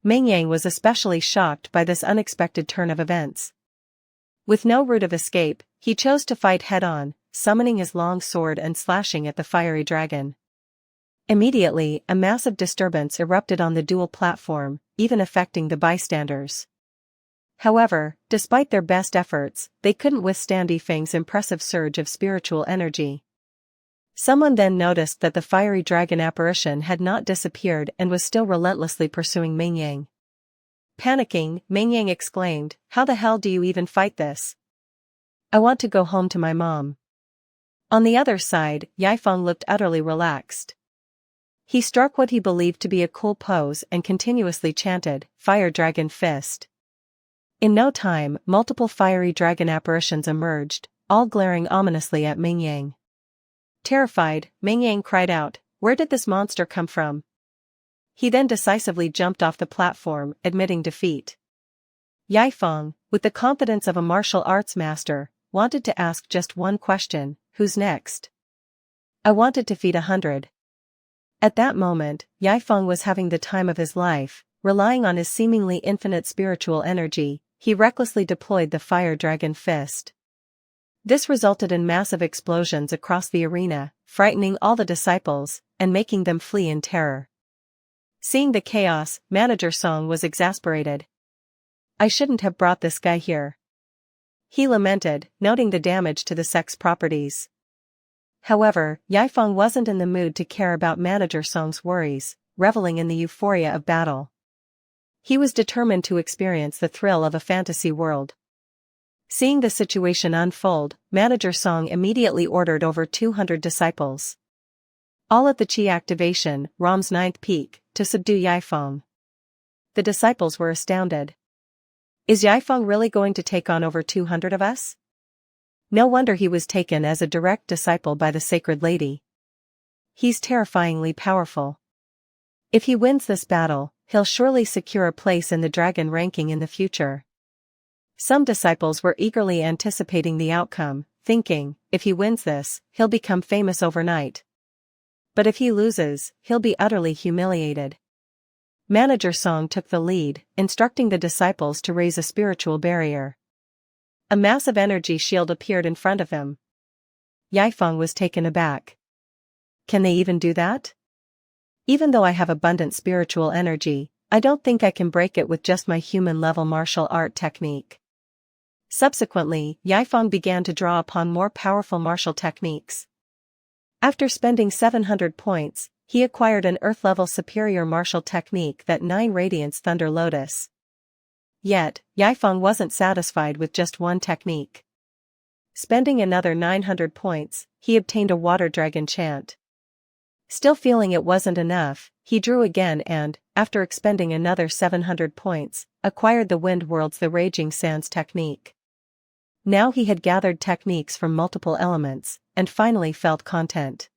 Mingyang was especially shocked by this unexpected turn of events. With no route of escape, he chose to fight head-on, summoning his long sword and slashing at the fiery dragon. Immediately, a massive disturbance erupted on the dual platform, even affecting the bystanders. However, despite their best efforts, they couldn't withstand Yifeng's impressive surge of spiritual energy. Someone then noticed that the fiery dragon apparition had not disappeared and was still relentlessly pursuing Mingyang. Panicking, Mingyang exclaimed, "How the hell do you even fight this? I want to go home to my mom." On the other side, Yifeng looked utterly relaxed. He struck what he believed to be a cool pose and continuously chanted, "Fire Dragon Fist." In no time, multiple fiery dragon apparitions emerged, all glaring ominously at Ming Yang. Terrified, Ming Yang cried out, "Where did this monster come from?" He then decisively jumped off the platform, admitting defeat. Yaifeng, with the confidence of a martial arts master, wanted to ask just one question: who's next? I want to defeat 100. At that moment, Yaifeng was having the time of his life, relying on his seemingly infinite spiritual energy. He recklessly deployed the fire dragon fist. This resulted in massive explosions across the arena, frightening all the disciples, and making them flee in terror. Seeing the chaos, Manager Song was exasperated. "I shouldn't have brought this guy here," he lamented, noting the damage to the sex properties. However, Yaifeng wasn't in the mood to care about Manager Song's worries, reveling in the euphoria of battle. He was determined to experience the thrill of a fantasy world. Seeing the situation unfold, Manager Song immediately ordered over 200 disciples, all at the Qi activation, Ram's 9th peak, to subdue Yaifeng. The disciples were astounded. Is Yaifeng really going to take on over 200 of us? No wonder he was taken as a direct disciple by the Sacred Lady. He's terrifyingly powerful. If he wins this battle, he'll surely secure a place in the dragon ranking in the future. Some disciples were eagerly anticipating the outcome, thinking, if he wins this, he'll become famous overnight. But if he loses, he'll be utterly humiliated. Manager Song took the lead, instructing the disciples to raise a spiritual barrier. A massive energy shield appeared in front of him. Yaifeng was taken aback. Can they even do that? Even though I have abundant spiritual energy, I don't think I can break it with just my human-level martial art technique. Subsequently, Yaifeng began to draw upon more powerful martial techniques. After spending 700 points, he acquired an Earth-level superior martial technique, that 9 Radiance Thunder Lotus. Yet, Yaifeng wasn't satisfied with just one technique. Spending another 900 points, he obtained a Water Dragon chant. Still feeling it wasn't enough, he drew again and, after expending another 700 points, acquired the Wind World's The Raging Sands technique. Now he had gathered techniques from multiple elements, and finally felt content.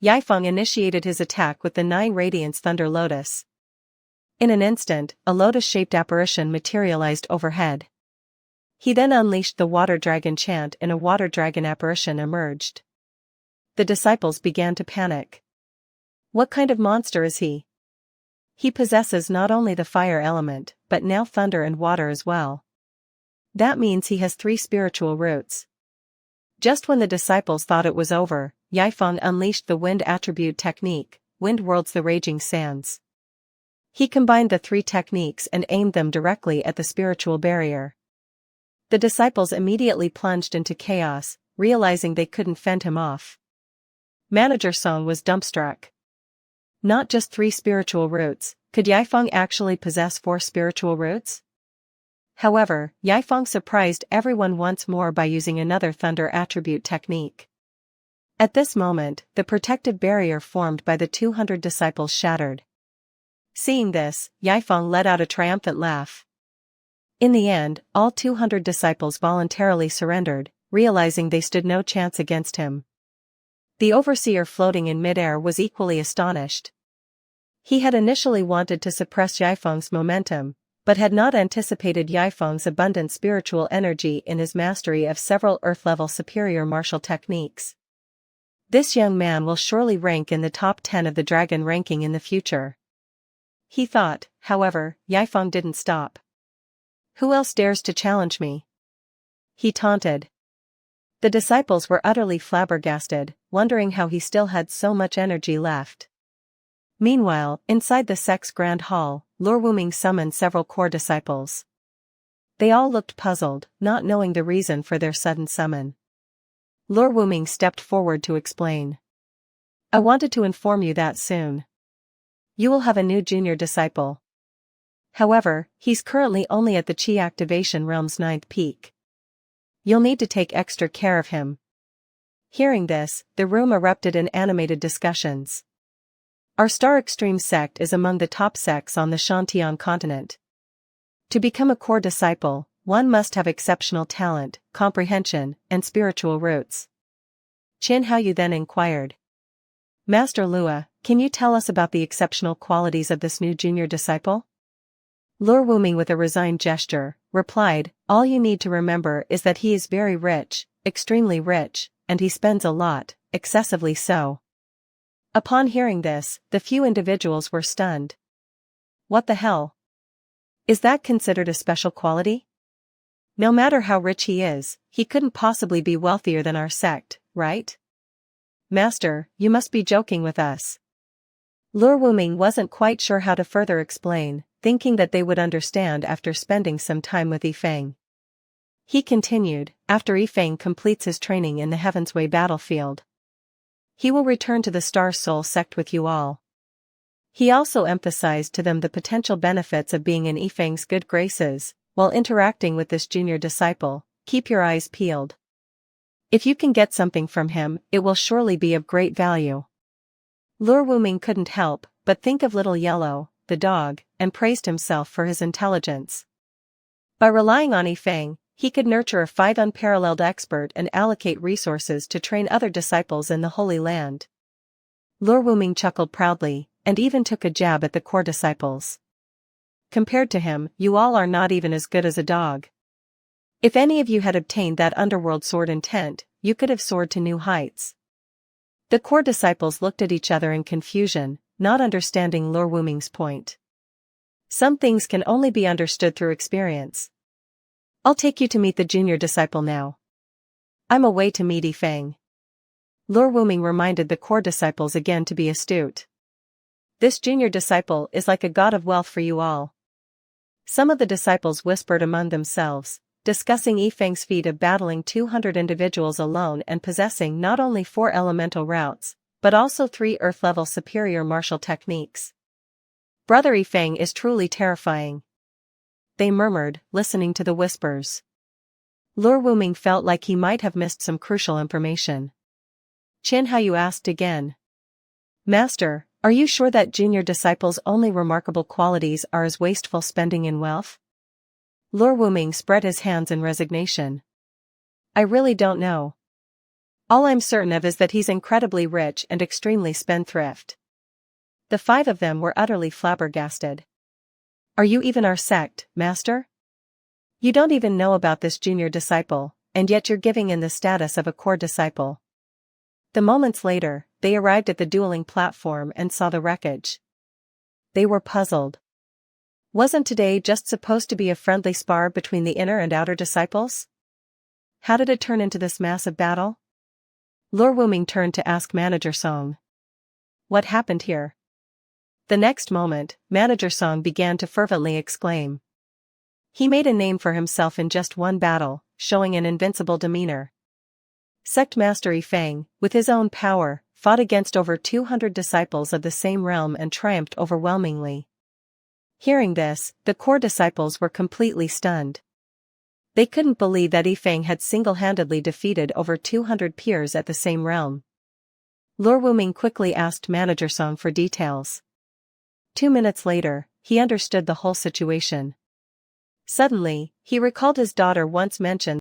Yaifeng initiated his attack with the 9 Radiance Thunder Lotus. In an instant, a lotus-shaped apparition materialized overhead. He then unleashed the Water Dragon chant and a Water Dragon apparition emerged. The disciples began to panic. What kind of monster is he? He possesses not only the fire element, but now thunder and water as well. That means he has 3 spiritual roots. Just when the disciples thought it was over, Yaifeng unleashed the wind attribute technique, Wind World's The Raging Sands. He combined the 3 techniques and aimed them directly at the spiritual barrier. The disciples immediately plunged into chaos, realizing they couldn't fend him off. Manager Song was dumbstruck. Not just 3 spiritual roots, could Yaifeng actually possess 4 spiritual roots? However, Yaifeng surprised everyone once more by using another thunder attribute technique. At this moment, the protective barrier formed by the 200 disciples shattered. Seeing this, Yaifeng let out a triumphant laugh. In the end, all 200 disciples voluntarily surrendered, realizing they stood no chance against him. The overseer floating in midair was equally astonished. He had initially wanted to suppress Yaifeng's momentum, but had not anticipated Yaifeng's abundant spiritual energy in his mastery of several Earth-level superior martial techniques. This young man will surely rank in the top 10 of the dragon ranking in the future. He thought. However, Yaifeng didn't stop. Who else dares to challenge me? He taunted. The disciples were utterly flabbergasted, wondering how he still had so much energy left. Meanwhile, inside the sect's grand hall, Lord Wuming summoned several core disciples. They all looked puzzled, not knowing the reason for their sudden summon. Lord Wuming stepped forward to explain. I wanted to inform you that soon you will have a new junior disciple. However, he's currently only at the Qi activation realm's 9th peak. You'll need to take extra care of him. Hearing this, the room erupted in animated discussions. Our Star Extreme sect is among the top sects on the Shantian continent. To become a core disciple, one must have exceptional talent, comprehension, and spiritual roots. Qin Haoyu then inquired. Master Lua, can you tell us about the exceptional qualities of this new junior disciple? Lur Wuming with a resigned gesture, replied, all you need to remember is that he is very rich, extremely rich, and he spends a lot, excessively so. Upon hearing this, the few individuals were stunned. What the hell? Is that considered a special quality? No matter how rich he is, he couldn't possibly be wealthier than our sect, right? Master, you must be joking with us. Lur Wuming wasn't quite sure how to further explain, thinking that they would understand after spending some time with Yifeng. He continued, after Yifeng completes his training in the Heaven's Way battlefield, he will return to the Star Soul sect with you all. He also emphasized to them the potential benefits of being in Yifeng's good graces. While interacting with this junior disciple, keep your eyes peeled. If you can get something from him, it will surely be of great value. Lur Wuming couldn't help but think of Little Yellow, the dog, and praised himself for his intelligence. By relying on Yifeng, he could nurture a 5 unparalleled expert and allocate resources to train other disciples in the Holy Land. Lur Wuming chuckled proudly, and even took a jab at the core disciples. Compared to him, you all are not even as good as a dog. If any of you had obtained that underworld sword intent, you could have soared to new heights. The core disciples looked at each other in confusion, not understanding Lur Wuming's point. Some things can only be understood through experience. I'll take you to meet the junior disciple now. I'm away to meet Yifeng. Lur Wuming reminded the core disciples again to be astute. This junior disciple is like a god of wealth for you all. Some of the disciples whispered among themselves, discussing Yifeng's feat of battling 200 individuals alone and possessing not only 4 elemental routes, but also 3 earth-level superior martial techniques. Brother Yifeng is truly terrifying. They murmured, listening to the whispers. Lur Wuming felt like he might have missed some crucial information. Qin Haoyu asked again. Master, are you sure that junior disciples' only remarkable qualities are his wasteful spending in wealth? Lur Wuming spread his hands in resignation. I really don't know. All I'm certain of is that he's incredibly rich and extremely spendthrift. The 5 of them were utterly flabbergasted. Are you even our sect, Master? You don't even know about this junior disciple, and yet you're giving in the status of a core disciple. The moments later, they arrived at the dueling platform and saw the wreckage. They were puzzled. Wasn't today just supposed to be a friendly spar between the inner and outer disciples? How did it turn into this massive battle? Lur Wuming turned to ask Manager Song. What happened here? The next moment, Manager Song began to fervently exclaim. He made a name for himself in just one battle, showing an invincible demeanor. Sect Master Yifeng, with his own power, fought against over 200 disciples of the same realm and triumphed overwhelmingly. Hearing this, the core disciples were completely stunned. They couldn't believe that Yifeng had single-handedly defeated over 200 peers at the same realm. Lur Wuming quickly asked Manager Song for details. 2 minutes later, he understood the whole situation. Suddenly, he recalled his daughter once mentioned